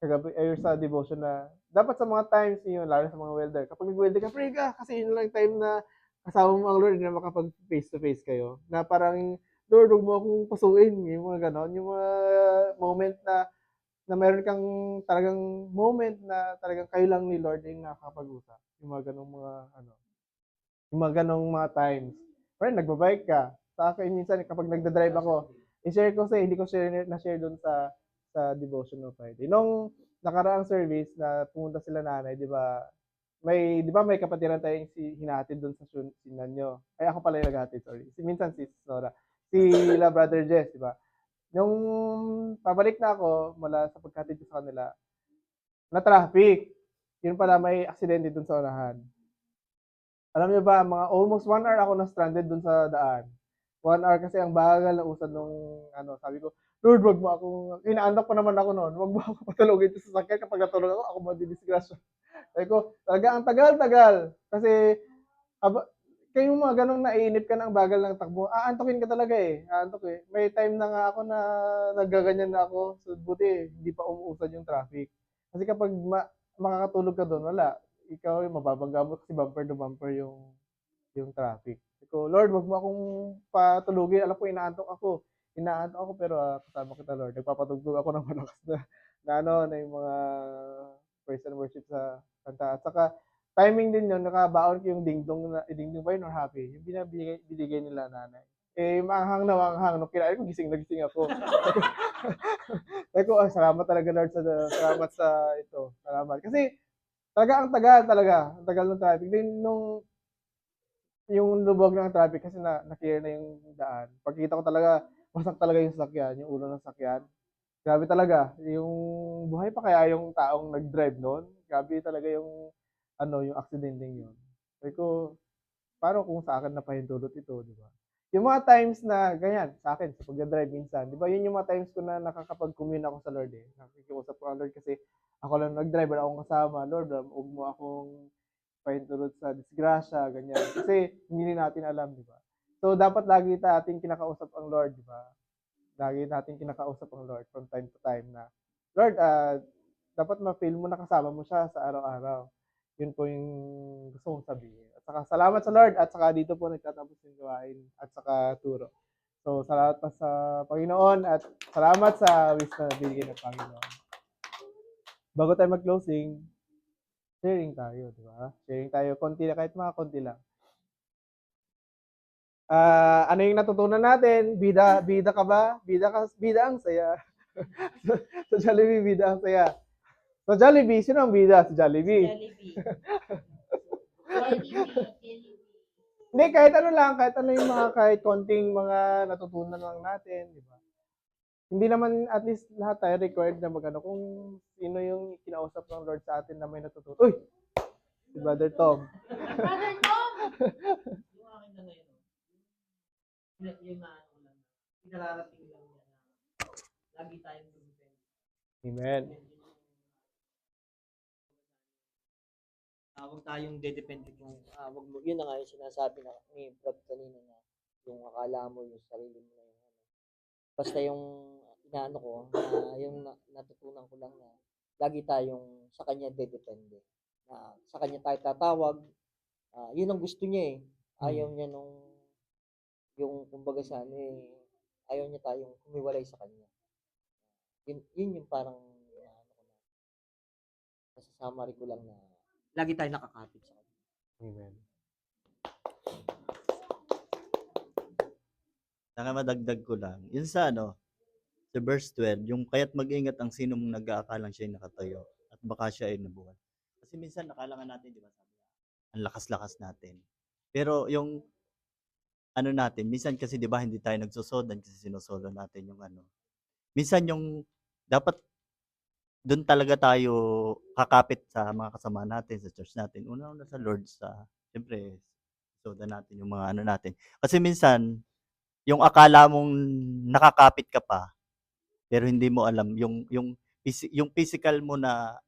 kagabi, ay sa devotion na dapat sa mga times yun, lalo sa mga welder, kapag nag-welder ka, pray ka, kasi yun lang time na kasama mo ang Lord na makapag face to face kayo. Na parang, Lord, huwag mo akong pasuin, yung mga ganon, yung mga moment na na meron kang talagang moment na talagang kayo lang ni Lord yung nakakapag-usap. Yung mga gano'ng mga ano, yung mga gano'ng mga times. Friend, nagba-bike ka. Sa akin minsan kapag nagda-drive ako, i-share ko hindi ko na-share doon sa devotional Friday. Nung nakaraang service na pumunta sila nanay, 'di ba may kapatiran tayong hinahatid doon sa sinan niyo. Ay ako pala yung naghahatid, sorry. Minsan si Nora. Sila Brother Jess, 'di ba? Nung pabalik na ako mula sa paghatid ko sa kanila, na-traffic. Yun pala may aksidente doon sa unahan. Alam niyo ba, mga almost 1 hour ako na stranded doon sa daan. 1 hour kasi ang bagal ng usad nung ano, sabi ko, Lord, wag mo akong, inaanak ko naman ako noon, wag mo ako patulogin sa sasakyan kapag natulog ako madidisgrasya. Sabi ko, talaga ang tagal-tagal. Kasi, aba, kayong mga ganong naiinip ka ng bagal ng takbo, aantukin ka talaga eh. Aantok eh. May time na nga ako na nagaganyan na ako. So, buti, hindi pa umuusad yung traffic. Kasi kapag makakatulog ka doon, wala. Ikaw yung mababangga mo kasi bumper to bumper yung traffic. Sabi ko, Lord, wag mo akong patulugin. Alam ko, inaantok ako. Inaantok ako, pero kasama kita, Lord. Nagpapatugtog ako ng malakas na yung mga praise and worship sa kanta. At saka, timing din yun, nakabaon ko yung dingdong, dingdong ba yun or happy? Yung binigay nila nanay. Eh, maanghang na maanghang. Nung kinain ko, gising na gising ako. Sabi ko, salamat talaga, Lord, salamat sa ito. Salamat. Kasi, talaga ang tagal talaga. Ang tagal ng traffic. Then, yung lubog ng traffic kasi na-clear na yung daan. Pagkita ko talaga, wasak talaga yung sasakyan, yung ulo ng sasakyan. Grabe talaga. Yung buhay pa kaya yung taong nag-drive noon. Grabe talaga yung aksidenteng yun. Sabi ko, paano kung sa akin na pahintulot ito, di ba? Yung mga times na ganyan, sa akin, sa pag-drive minsan, di ba, yun yung mga times ko na nakakapag-commune ako sa Lord eh. Nakikiusap ko ang Lord kasi ako lang nag-drive, wala akong kasama. Lord, huwag mo akong pahintulot sa disgrasya, ganyan. Kasi hindi natin alam, di ba? So, dapat lagi natin kinakausap ang Lord, di ba? Lagi natin kinakausap ang Lord from time to time na, Lord, dapat ma-feel mo na kasama mo siya sa araw-araw. Yun po yung gusto kong sabihin. At saka salamat sa Lord at saka dito po nagtatapos yung gawain at saka turo. So, salamat pa sa Panginoon at salamat sa wisdom na binigay ng Panginoon. Bago tayo mag-closing, sharing tayo, di ba? Sharing tayo, konti na, kahit mga konti lang. Ano yung natutunan natin? Bida ka ba? Bida ang saya. Sa Jollibee, bida ang saya. Sa Jollibee, sino ang bida? Sa Jollibee. Jollibee. Jollibee. Hindi, kahit ano lang, kahit konting mga natutunan lang natin, di ba? Hindi naman at least lahat tayo required na magano kung sino yung kinausap ng Lord sa atin na may natutunan. Uy! Si Brother Tom. Brother Tom! Yung akin na ngayon, yung na ano lang, pinararating lang niya na lagi tayong dumipend. Amen. Huwag tayong dedepende kung wag mo, yun na nga yung sinasabi na ni Brad kanina na yung akala mo yung sarili mo na yung ano. Basta yung inaano ko na yung natutunan ko lang na lagi tayong sa kanya dedepende. Na sa kanya tayo tatawag. Yun ang gusto niya eh. Ayaw niya yung kumbaga sa ano eh, ayaw niya tayong humiwalay sa kanya. Yun yung parang ano ko na, nasa summary ko lang na lagi tayo nakakapit sa kanya. Amen. Saka madagdag ko lang, yun sa sa verse 12, yung kaya't mag-ingat ang sino mong nag-aakalang siya'y nakatayo at baka siya ay nabuhay. Kasi minsan nakalangan natin, di ba, sabi niya, ang lakas-lakas natin. Pero yung natin, minsan kasi di ba hindi tayo nagsusodan kasi sinosolo natin yung Minsan yung dapat doon talaga tayo kakapit sa mga kasama natin, sa church natin. Una-una sa Lord, siyempre, sodan natin yung mga natin. Kasi minsan, yung akala mong nakakapit ka pa, pero hindi mo alam yung physical mo na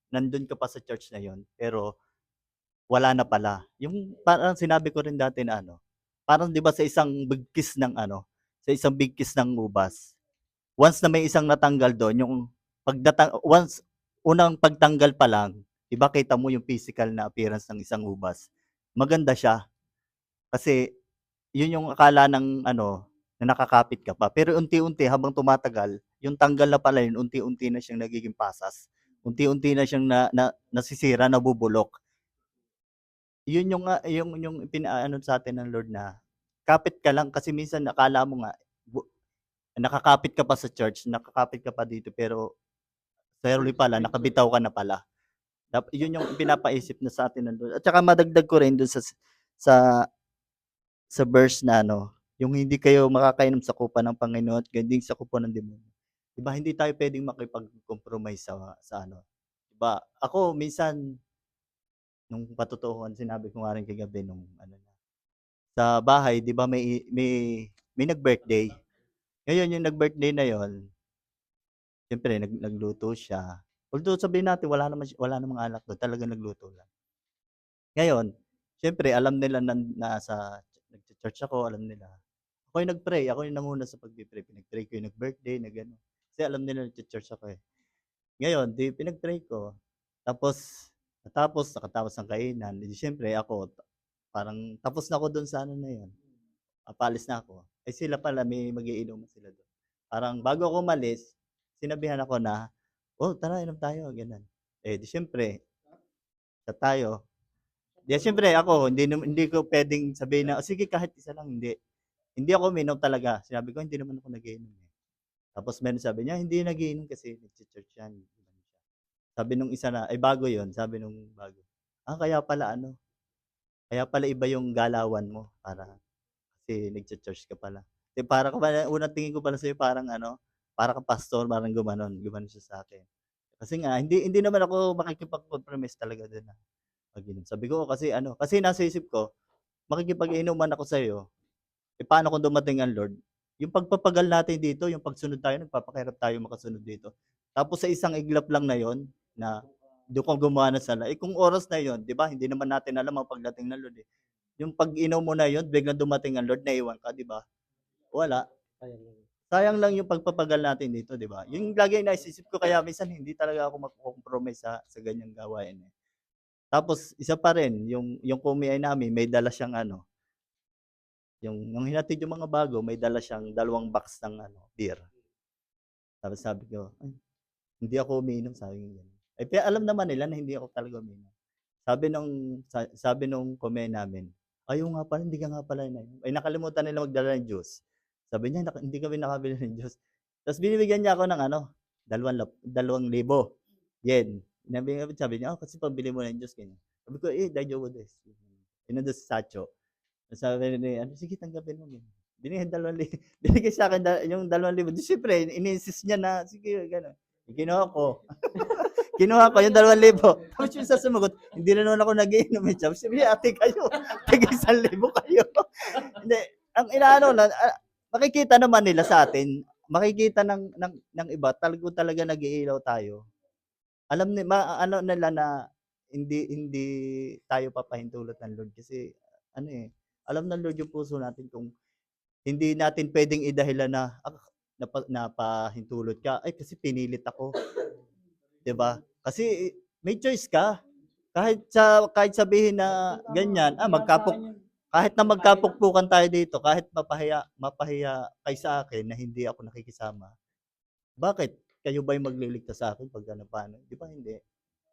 nandun ka pa sa church na yon, pero wala na pala. Yung parang sinabi ko rin dati na parang 'di ba sa isang bigkis ng sa isang bigkis ng ubas. Once na may isang natanggal doon, yung once unang pagtanggal pa lang, 'di ba kita mo yung physical na appearance ng isang ubas. Maganda siya kasi yun yung akala ng na nakakapit ka pa. Pero unti-unti habang tumatagal, yung tanggal na pala yun, unti-unti na siyang nagiging pasas. Unti-unti na siyang nasisira, nabubulok. Yun yung pinaano sa atin ng Lord na kapit ka lang kasi minsan akala mo nga nakakapit ka pa sa church, nakakapit ka pa dito pero sorry pala nakabitaw ka na pala. Yun yung pinapaisip na sa atin ng Lord. At saka madagdag ko rin dun sa sa verse na ano, yung hindi kayo makakainom sa kupa ng Panginoon at ganding sa kupa ng demonyo. 'Di ba hindi tayo pwedeng makipag-compromise sa ano. 'Di ba? Ako minsan nung patotohanan sinabi ko nga rin kagabi nung ano na sa bahay 'di ba may nag-birthday. Ngayon yung nag-birthday na yon, siyempre nagluto siya. Although sabihin natin wala namang alak doon, talagang nagluto lang. Ngayon, siyempre alam nila na nagcha-church ako, alam nila. Ako yung nag-pray, ako yung nanguna sa pagpi-pray. Pinag-pray ko yung nag-birthday na gano'n. Kasi alam nila nagcha-church ako eh. Ngayon, di pinag-pray ko. Nakatapos ng kainan. Di siyempre ako, parang tapos na ako doon sa ano na yun. Paalis na ako. Eh sila pala, may magiinuman sila doon. Parang bago ako umalis, sinabihan ako na, oh tara, inom tayo, ganun. Eh di siyempre, sa tayo. Di siyempre ako, hindi ko pwedeng sabihin na, oh, sige kahit isa lang, hindi. Hindi ako uminom talaga. Sinabi ko, hindi naman ako nag-iinom eh. Tapos meron sabi niya, hindi nag-iinom kasi nag-church yan. Sabi nung isa na, ay bago yon, sabi nung bago. Kaya pala iba yung galawan mo para kasi nag-church ka pala. Kasi para ka pala, unang tingin ko pala sa'yo parang ano, para ka pastor, parang gumanon siya sa akin. Kasi nga, hindi naman ako makikipag-compromise talaga doon na mag-inom. Sabi ko, kasi nasa isip ko, makikipag-inuman ako sa'yo, eh paano kung dumating ang Lord? Yung pagpapagal natin dito, yung pagsunod tayo, nagpapakahirap tayo makasunod dito. Tapos sa isang iglap lang na yon na doon kang gumawa ng sala. Eh kung oras na yon, di ba? Hindi naman natin alam ang pagdating ng Lord eh. Yung pag-inom mo na yon, biglang dumating ang Lord, naiwan ka, di ba? Wala. Sayang lang yung pagpapagal natin dito, di ba? Yung lagi naisisip ko, kaya minsan hindi talaga ako mag-compromise sa ganyang gawain eh. Tapos isa pa rin, yung kumiay namin, may dala siyang ano, yung hinatid yung mga bago, may dala siyang 2 box ng ano, beer. Tapos sabi ko, ay, hindi ako umiinom, sabi ko gano'n. Eh, alam naman nila na hindi ako talaga umiinom. Sabi nung kumain namin, "Ay, oo nga pala, hindi ka nga pala inainom." Ay, nakalimutan nila magdala ng juice. Sabi niya, "Hindi kami nakabili ng juice." Tapos binibigyan niya ako ng ano, 2,000 yen. Sabi niya, "Oh, kasi pambili mo ng juice." Ganyan. Sabi ko, "Eh, daijoubu desu." Yun nandun sa Sacho. Sabi ni ano, "Sige tanggapin mo." Ganyan. Binigay 2,000 binigay sa akin yung 2,000. Di siyempre, ini-insist niya na, sige, gano'n. Kinuha ko. Kinuha ko yung 2,000. Tapos yung sa sumagot, hindi na naman ako nag-iinom eh. Sabi niya, ate kayo, tig 1,000 kayo. Hindi, ang inaano lang, makikita naman nila sa atin, makikita ng iba, talaga nag-iilaw tayo. Ano nila na hindi tayo papahintulot ng Lord kasi ano eh, alam ng Lord yung puso natin kung hindi natin pwedeng idahilan na napahintulot ka, ay kasi pinilit ako. 'Di ba? Kasi may choice ka. Kahit sabihin na ganyan, kahit na magkapukpukan tayo dito, kahit mapahiya kay sa akin na hindi ako nakikisama. Bakit? Kayo ba yung magliligtas sa akin pag ano paano? 'Di ba hindi?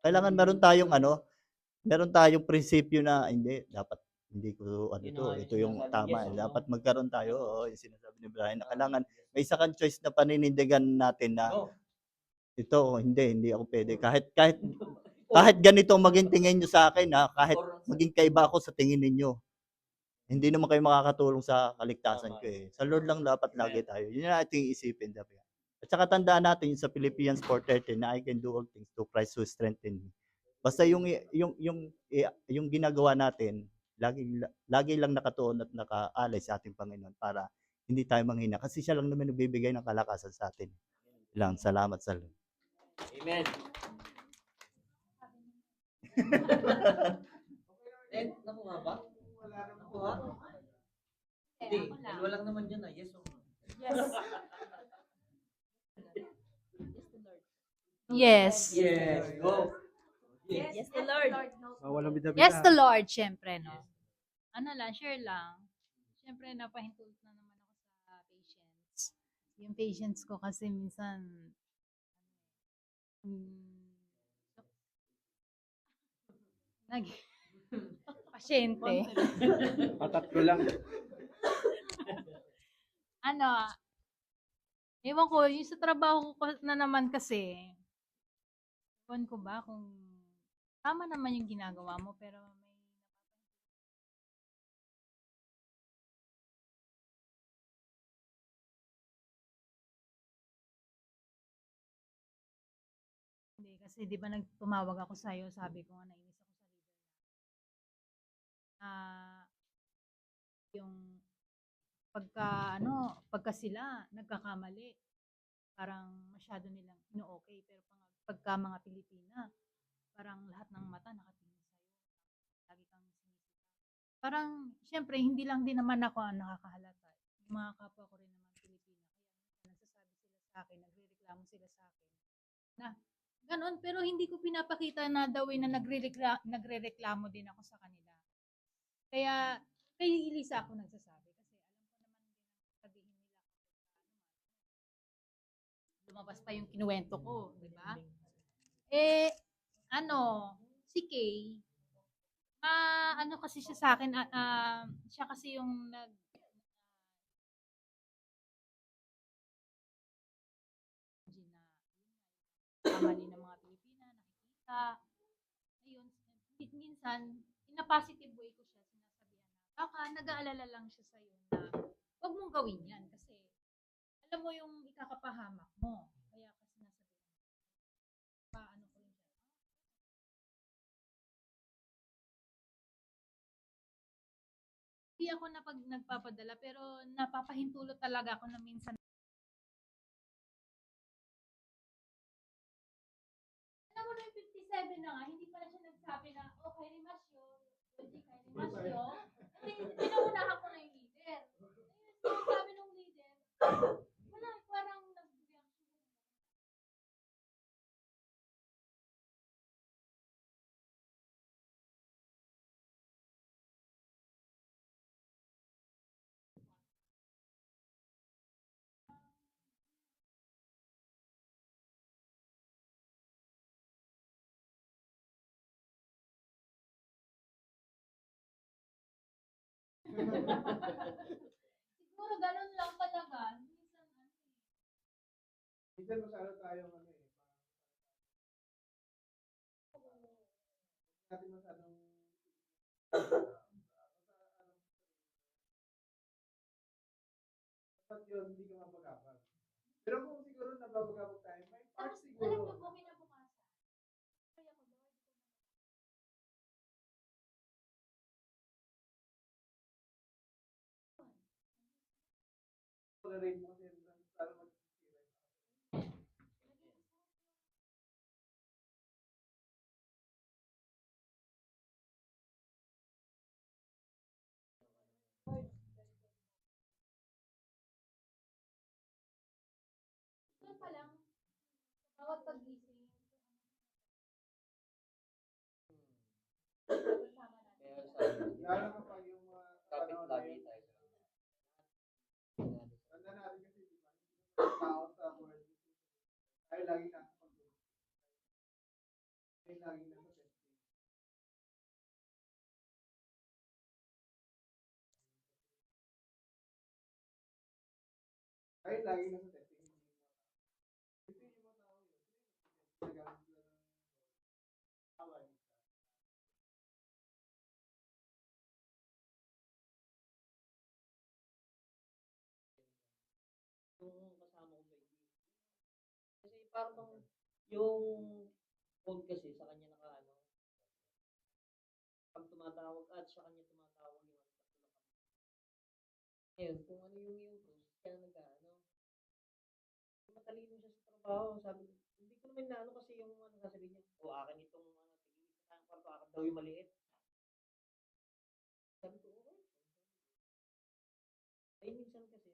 Kailangan meron tayong prinsipyo na hindi dapat hindi ko ano to, ito yung tama. Dapat magkaroon tayo, oo, yung sinasabi ni Brian na kailangan may isa kang choice na paninindigan natin na ito hindi ako pwede. Kahit ganito maging tingin niyo sa akin ha, kahit maging kaiba ako sa tingin ninyo. Hindi naman kayo makakatulong sa kaligtasan ko eh. Sa Lord lang dapat lagi tayo. Yun ang ating isipin dapat. At saka tandaan natin yung sa Philippians 4:13 na I can do all things through Christ who strengthens me. Basta yung ginagawa natin, lagi lang nakatuon at nakaalay sa ating Panginoon para hindi tayo manghina. Kasi siya lang naman nagbibigay ng kalakasan sa atin. Lang, salamat sa Lord. Amen. Nakuha ba? Nakuha? Hindi, Ako lang. dalawa lang naman yun ah. Yes o no? Yes. Yes, go. Yes, the Lord. Walang bida-bida. Yes, the Lord, syempre, no? Ano lang, share lang. Syempre, napahintulot na naman ako sa patience. yung patience ko kasi minsan, hmm, nag pasyente. Patatlo lang. Ano, ewan ko, yung sa trabaho ko na naman kasi, ewan ko ba kung tama naman yung ginagawa mo, pero may hindi kasi 'di ba tumawag ako sa'yo, sabi ko nga nainis ako sa leader na yung pagka sila nagkakamali, parang masyado nilang ino-okey pero pagka mga Pilipina, parang lahat ng mata nakatingin sa'yo, lagi kang sinisita. Parang siyempre hindi lang din naman ako ang nakakahalata, yung mga kapwa ko rin naman Pilipino, kaya minsan nagsasabi sila sa'kin, nagrereklamo sila sa'kin na gano'n, pero hindi ko pinapakita na the way na nagrereklamo din ako sa kanila. Kaya kay Elisa ako nagsasabi kasi alam ko naman din ang sabihin nila lumabas pa yung kinuwento ko, di ba? Eh, ano, si Kay, ano kasi siya sa akin, siya kasi yung kamali ng mga Pilipina, nakikita. Ayun, minsan, in a positive way ko siya sinasabihan na baka nag-aalala lang siya sa'yo na huwag mong gawin yan kasi alam mo yung ikakapahamak mo. Kaya kasi sinasabihan paano ko rin siya. Hindi ako nagpapadala pero napapahintulot talaga ako na minsan. Alam mo na yung 57 na nga, hindi pa na siya nagsabi na, oh, kay Rimasyo, hindi kay Rimasyo. Pinaunahan ko na yung leader. Ayun, sabi nung leader, wala, parang nag-reaction. Siguro ganun lang talaga. Minsan, Minsan masyado tayong natin masyadong dapat yun, hindi ka mapagapag. Pero kung siguro nababagabag tayo, may part tapos, alam siguro. niyo po, kinabukasan. Kaya ko, Lord, Tolerate mo kasi para magsisira. doon pa lang, bawat pag-gising, kasama natin. Kaya sabi, Lalo kapag yung mga kapit panahon na lagi yun, tayo. tanda natin kasi, di ba, hindi naman tao sa world. Tayo lagi nasa pag-work. Tayo lagi nasa testing. Tayo lagi nasa testing. Ito yung mga tao yun. Ginagamit sila ng away. Yung kasama ko sa hindi. Kasi parang yung phone kasi sa kanya naka ano, pag tumatawag at sa kanya tumatawag yung ano, ngayon, kung ano yung cruise, kaya nag-ano, matalino siya sa trabaho. Sabi ko, hindi ko naman na ano kasi yung ano sasabihin niya, o akin itong ano, tigil sa kwarto, akin daw yung maliit. Sabi ko, okay. Ay, minsan kasi,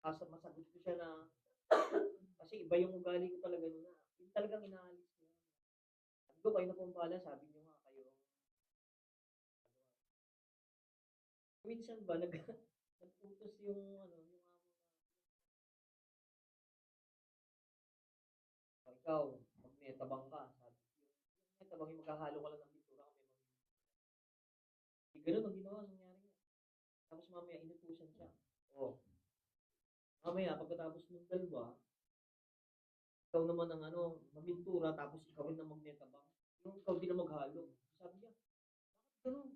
masagot ko siya na, kasi iba yung ugali ko talaga nun na, yung talagang inaalis ko. Sabi ko, kayo na pong pala, sabi niyo nga kayo. Minsan ba nagputos yung ano, yung amo na, ikaw, magnetabang ka, sabi. Yung netabang yung maghahalo ka lang ng pintura kami. Ganun ang ginawa, nangyari nga. Tapos mamaya inutusan siya. Oh, mamaya pagkatapos ng dalawa, ikaw naman ang ano, mamintura, tapos ikaw rin ang magnetabang. Yung ikaw din ang maghalo. Sabi niya, ganun.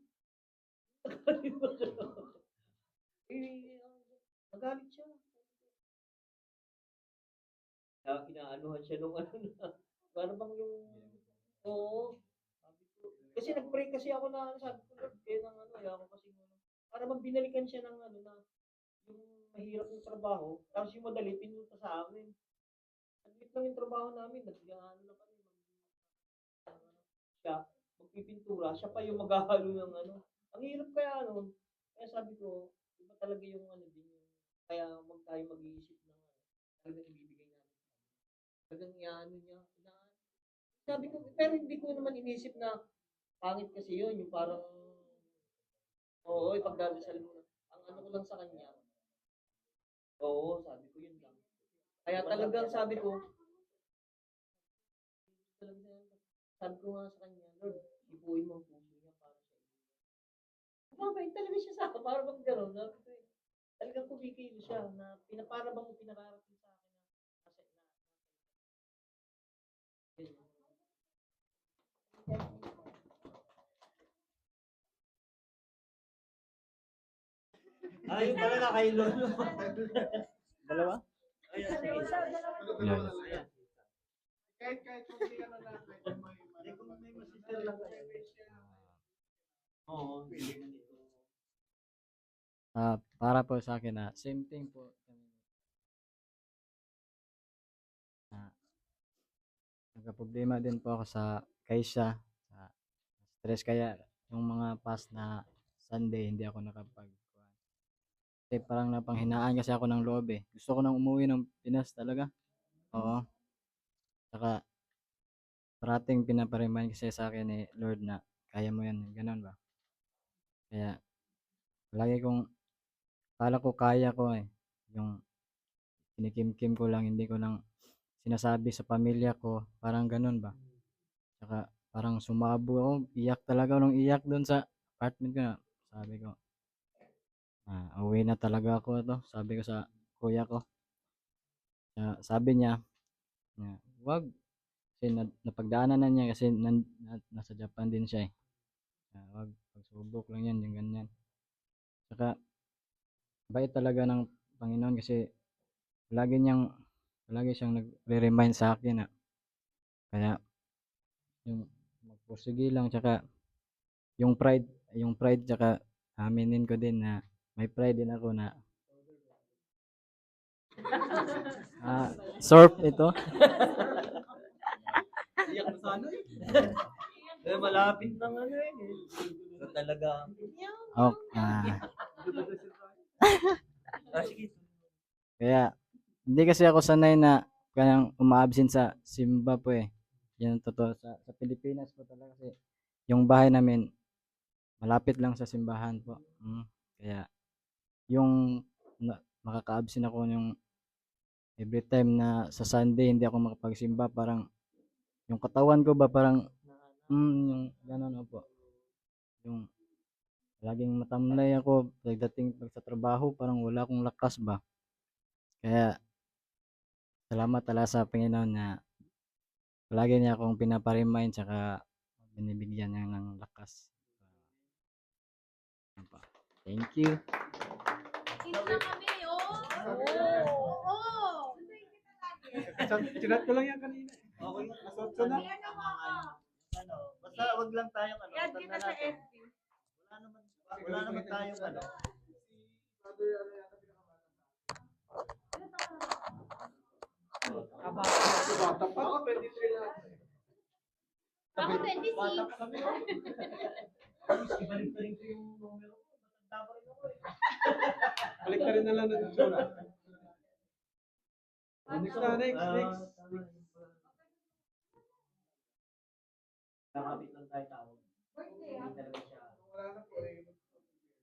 Eh, nagalit siya. Inaanuhan siya nung ano na, para bang yung, oo, sabi ko, kasi nag-pray kasi ako na, sabi ko, Lord, kaya ng ano, kaya ako kasi, ano, para bang binalikan siya ng ano na, yung mahirap yung trabaho, tapos yung madali, pinunta sa amin. Saglit lang yung trabaho namin, nag-ano na kami, siya, magpipintura, siya pa yung maghahalo ng ano. Ang hirap kaya ano, kaya sabi ko, iba talaga yung ano din, yung, kaya tayo mag-iisip ng ano, talagang ibibigay namin. Talagang iano niya, sabi ko, pero hindi ko naman inisip na pangit kasi yun, yung parang, oo, ipagdadasal mo na. Ang ano ko lang sa kanya, oo, sabi ko yun lang. Kaya talagang sabi ko, talagang, sabi ko nga sa kanya, Lord, ibuhin mo ang puso niya para sa iyo. Mabait talaga siya sa akin, para bang gano'n, sabi ko eh. Talagang kumikilo siya na para bang pinararating sa akin na nasa yun. Yung pala na kay Lolo. Dalawa? Ayan, sige. Yan. Kahit kung hindi ano na, kahit may masisir lang kayo. Oo, hindi man ito. Para po sa akin na same thing po kami na nagka-problema din po ako sa kaysa sa stress kaya yung mga past na Sunday hindi ako kasi parang napanghinaan kasi ako ng loob eh. Gusto ko nang umuwi ng Pinas talaga. Oo. Saka parating pinapa-remind kasi sa akin ni Lord na kaya mo yan, ganun ba? Kaya lagi kong kala ko kaya ko eh. Yung kinikimkim ko lang, hindi ko lang sinasabi sa pamilya ko, parang ganun ba? Saka parang sumabo ako, iyak talaga ako ng iyak doon sa apartment ko na. Sabi ko, uwi na talaga ako to. Sabi ko sa kuya ko. Sabi niya, wag. Kasi napagdaanan na niya kasi nasa Japan din siya eh. Wag, pagsubok lang yan, yung ganyan. Saka, bait talaga ng Panginoon kasi lagi siyang nagre-remind sa akin na kaya yung magpursige lang tsaka yung pride tsaka aminin ko din na may pride din ako na surf ito. Iyak na sana eh. Eh, malapit ng ano eh. Ito talaga. Oh, Sige. kaya hindi kasi ako sanay na kayang umaabsent sa simba po eh. Yan ang totoo sa Pilipinas po talaga kasi yung bahay namin malapit lang sa simbahan po. Kaya yung makaka-absent ako yung every time na sa Sunday hindi ako makapagsimba parang yung katawan ko ba parang yung gano'n po. Yung laging matamlay ako pagdating sa trabaho parang wala akong lakas ba. Kaya salamat talaga sa Panginoon na lagi niya akong pinapa-remind tsaka binibigyan niya ng lakas. Thank you. Dito na kami, oh! Oo! Chinat ko lang yan kanina. Okay, Nasotso na. ano, basta wag lang tayong ano, Yan kita sa natin. FB. Wala naman tayong ano. Bata pa ako, 23 lang. Ako 26. Ibalik pa rin ko yung numero ko. Matanda pa rin ako eh. Balik na rin na lang ng tsura. Next na, next. Kakabit lang tayo tawag. Hindi talaga siya. Wala na po eh.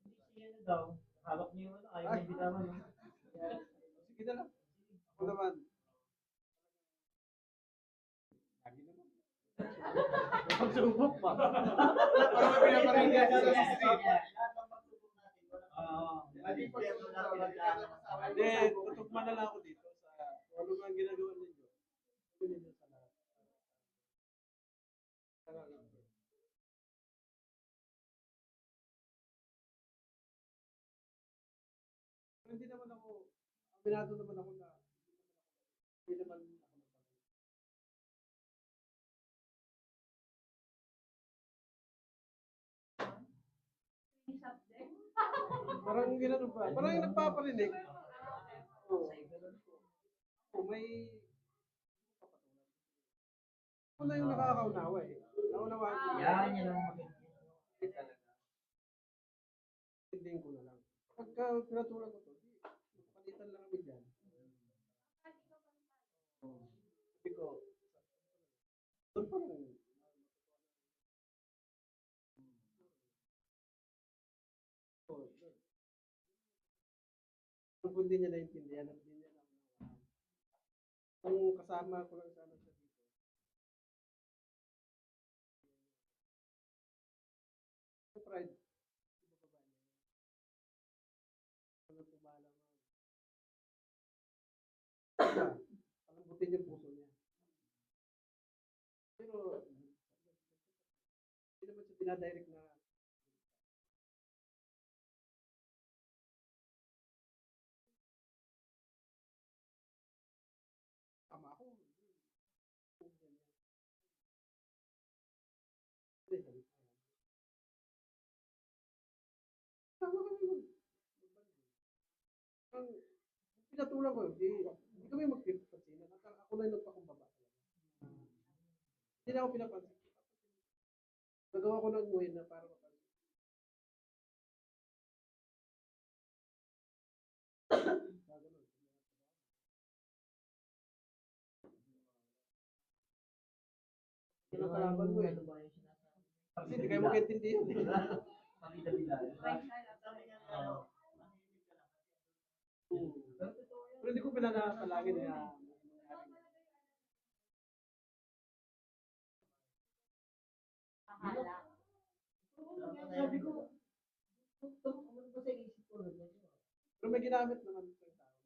Hindi siya Hawak niyo yung ano, ayaw Ay. niya bitawan. No? Sige na lang. Ako naman. Lagi naman. Pagsubok pa. Parang may pinaparinig sa CCTV. Hindi, tutugma na lang ako dito sa ano nga ang ginagawa ninyo. Gawin ninyo sa lahat. Pero hindi naman ako, aminado naman ako na hindi naman ako nagpapalala. Parang ginano pa. Parang yung nagpaparinig. Oo. Oo, may ako na yung nakakaunawa eh. Naunawaan ko. Yan ang magiging. Hindi talaga. Tindihin ko na lang. Pagka pinatulan ko to, di, palitan lang kami dyan. Oo. Sabi ko, doon pa rin. Oo, doon. Kung hindi niya naintindihan at hindi niya naunawaan. Kung kasama ko lang sana siya dito. Yung pride, ibababa niya. Ano po bahala mo? Palambutin yung puso niya. Pero, hindi naman siya dinadirect na tama ako. Hindi. Hindi, sabi ko. Tama kami mag- ang pinatulan ko, hindi kami magpipagsinan. At ako na yung nagpakumbaba talaga. Hindi na ako pinapansin. Nagawa ko ng way na para mapansin. Ganun. Yun ang kalaban mo eh. Ano ba yung sinasabi? Kasi hindi kayo magkaintindihan. Kabila-bila. Pero hindi ko pinanakalangin na Sabi ko, ano ba sa isip ko? pero may ginamit naman sa tao na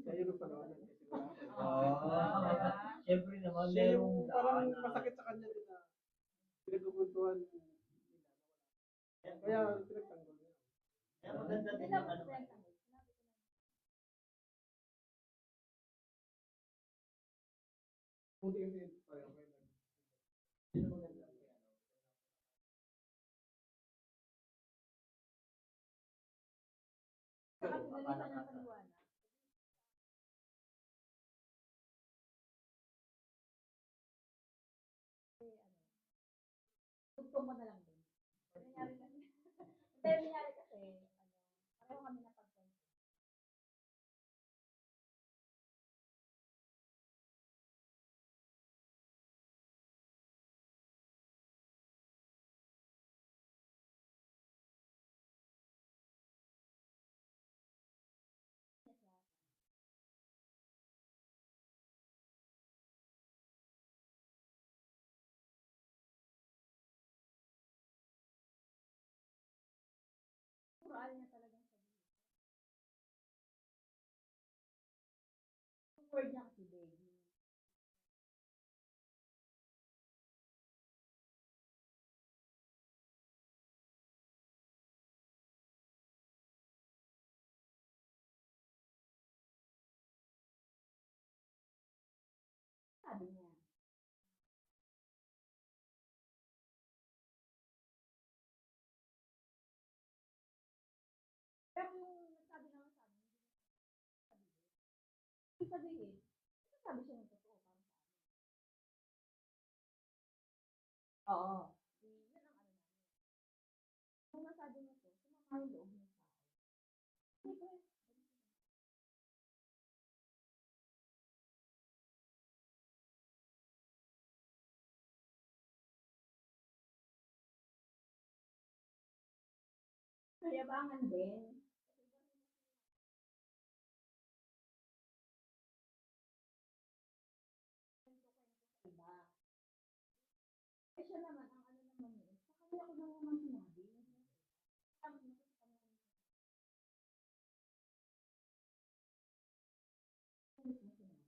kaya yung panawanan kasi wala. Siyempre naman, Siya yung merong parang daan na- masakit sa kanya din na pinagkukuntuhan nila. Kaya pinagtanggol niya. Kaya maganda din yung ano. Buti kasi tayo kayo. Yun ang maganda. Tugtog mo na lang din. Nangyari kasi, pero nangyari kasi, pareho kami na pag-content. Puro ayaw niya talagang sabihin. Yung word niya kasi baby. Sabi niya. Pero yung nagsabi naman sa amin, hindi sabihin. Sabi siya ng totoo para sa amin. Oo. Yun ang ano namin. Kung nasabi mo to, sumama yung loob niya sa akin. Hindi ko Mayabangan din. Iba. Eh siya naman, ang ano naman yun, sa kanya ko lang naman sinabi. Sabi mo sa kanya ko mismo sinabi.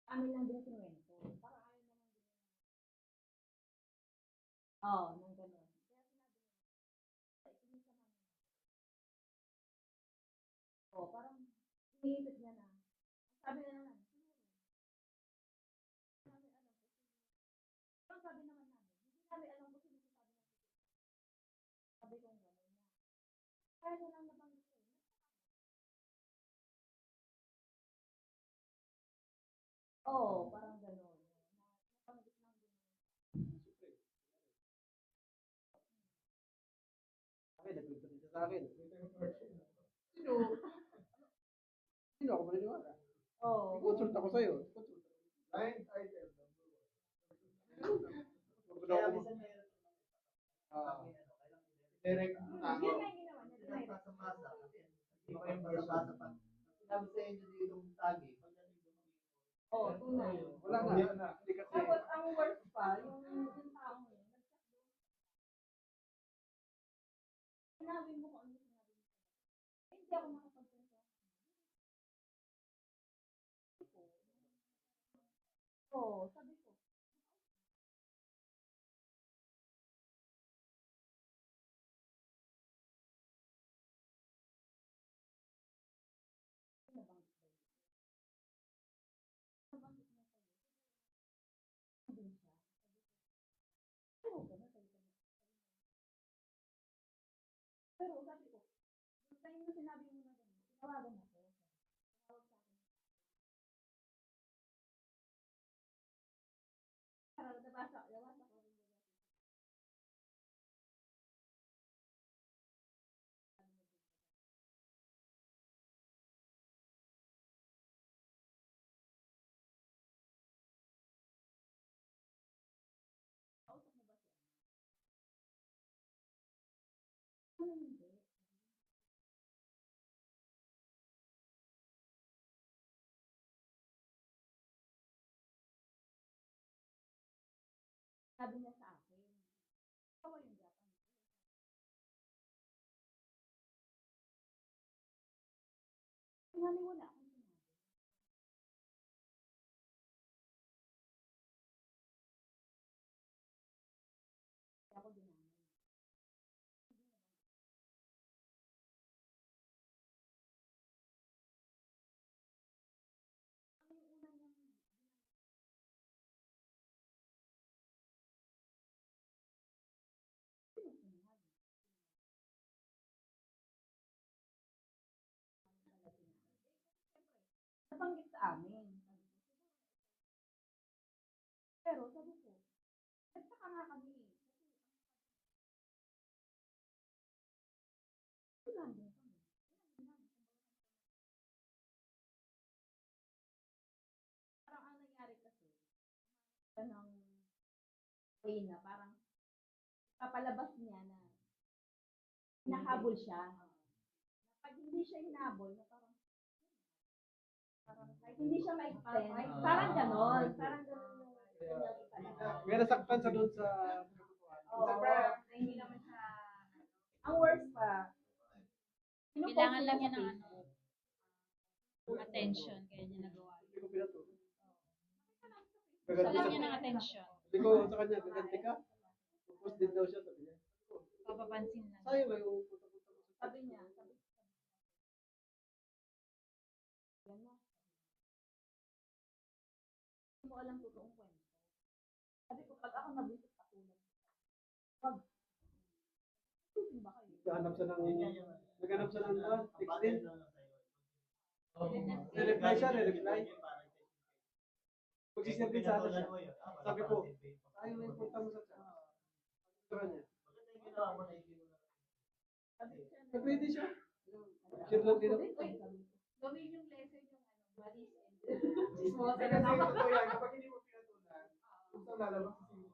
Amin lang din kinuwento. Para ayaw naman din. Oo, nang gano'n. Kaya sinabi niya, ikinig naman. Oo, parang iniisip niya na. Sabi na naman, ang sabi naman namin, hindi namin alam kung sino sabi ng sabi kong gano'n niya. Kaya na lang nabanggit ko. Oo, parang gano'n. Nabanggit lang din. Akin, nagkwento din siya sa akin. Sino? Sino ako maniniwala? Oo. I-consult ako sa'yo. Blind item. Kaya minsan Direct Yun nga yung ginawa niya. Direct. Sinabi sa inyo dito tagi. Oo, tunay. wala nga. Hindi kasi. Tapos ang worst pa, yung taong yun, sinabi mo kung ano sinabi mo. Hindi ako makapagkwento. Oo, sabi ko. Nabanggit ba yun? Nabanggit niya sa'yo. Din siya. Sabi ko, pero gano'n sa'yo. Pero sabi ko, yung time na sinabi mo na gano'n, tinawagan ako. Tawag sa akin. Para nabasa ko rin. Kausap mo ba siya? Ano hindi? Sabi niya sa akin, ikaw yung Japan. Pinaniwala akong sinabi. Kaya ako dinamay. Ang yung una niyang sino sinabi? Nabanggit sa amin. Pero sabi ko, nagtaka nga kami eh. Kasi nandun kami. Parang ang nangyari kasi, ng way na parang papalabas niya na hinahabol siya. Pag hindi siya hinabol, na parang kahit hindi siya ma-extend, parang ganon. Parang ganon yung kanyang ipalabas. May nasaktan sa doon sa Oo, na hindi naman siya, ang worst pa, Kailangan lang niya ng attention, kaya niya nagawa. Hindi ko pinatulog. Gusto lang niya ng attention. Hindi ko sa kanya, gaganti ka. Tapos din daw siya, sabi niya. Papapansin lang. Sayang lang yung punta-punta mo sa sabi niya, yan mo. Hindi mo alam totoong kwento. Sabi ko, pag ako nabisit katulad, wag. Tusin ba kayo? naghanap siya ng text din. Reply siya, reply. Magsisir din sa atin siya. Sabi ko, sayang lang yung punta mo sa chat. Sa kanya. Nag-ready siya. Share lang din ako. Gawin yung lesson yung buddies and Kasi totoo yan, kapag hindi mo pinatulan, gusto lalabas sa sino.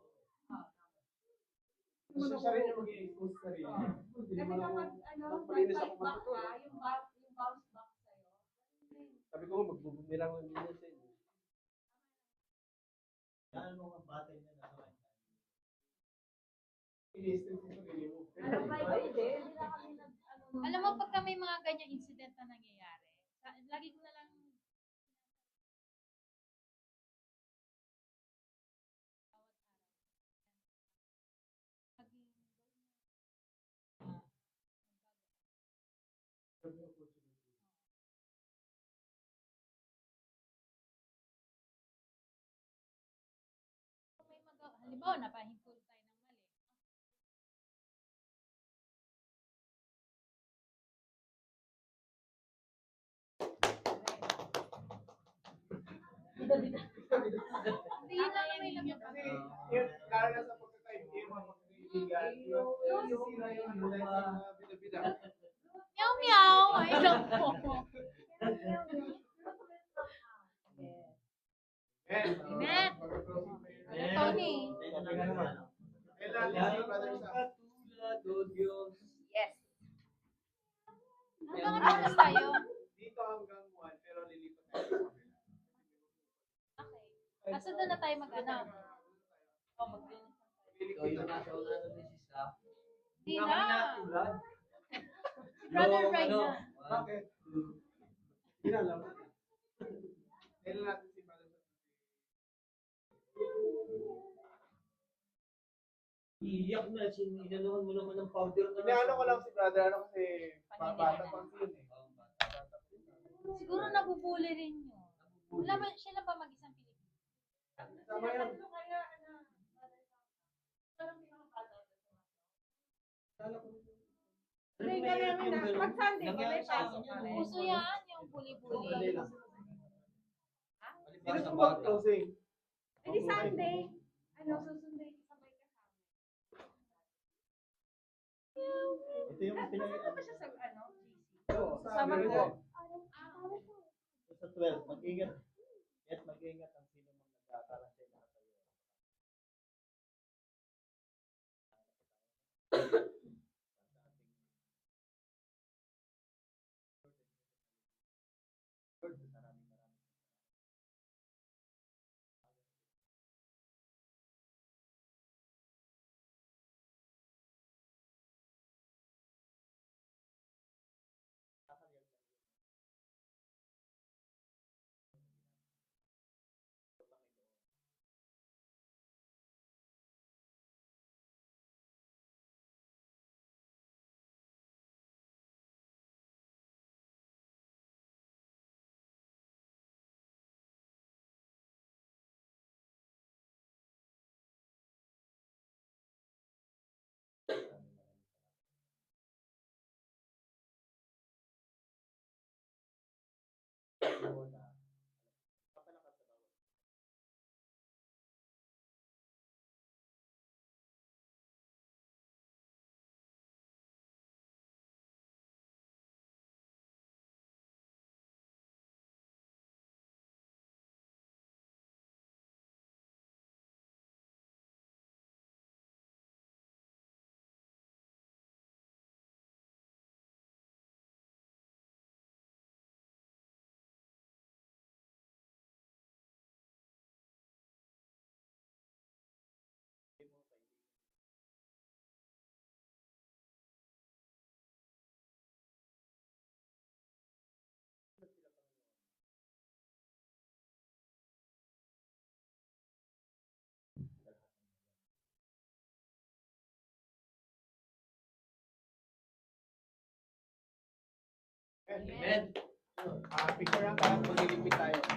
naman Kasi ako. siya rin yung mag-i-expose sa sarili. Hindi Kasi naman ako. kapag ano, Magpalinis fight ako back matuto. ka, yung bounce back sa'yo. Sabi ko, magbubumilang ng ganyan sa inyo. Yan mo ang batay niya na naman. I-distance yung sarili mo. Ano ba yun? Hindi na kami Alam mo, pagka may mga ganyang incident na nangyayari, lagi ko na lang maging halimbawa, napahintulot tayo ng mali. Hindi yun lang naman yung Kasi, yun, lalo na sa pagka-time game, mga magkaibigan, sisira yung ano dahil sa mga bida-bida. Meow meow! Ay, naku. Amen. Mag-closing prayer. Tony. Okay na naman. Kailan si Brother Sam? Yes. Hanggang ano oras tayo? Dito hanggang 1, pero lilipat tayo sa kabila. Okay. Asa doon na tayo mag-ano? O, So, yung nasa una na din si Sam. Hindi na. Si Brother Yung Ray ano, na. Bakit? Ginalaw. Kailan natin si Brother Sam? iiyak na. Inanuhan mo naman ng powder na. Inaano ko lang si Brother, ano kasi, bata pa kasi yun eh. Siguro nabubuli rin yun. Wala ba, siya lang ba mag-isang Pilipino? Tama yan. Hindi kami namin na. Pag Sunday, may pasok ka rin. Uso yan, yung buli-buli. Sino po mag-closing? Hindi Sunday. Ano, susunday ka sabay kasama. Ito yung Nasaan ba siya sa ano? Oo, Sama rin ko. yan. sa 12. Mag-ingat. Yes, mag-ingat ang sino mang nag-aakala siya nakatayo. Amen. Picture lang tayo, maglilipid tayo.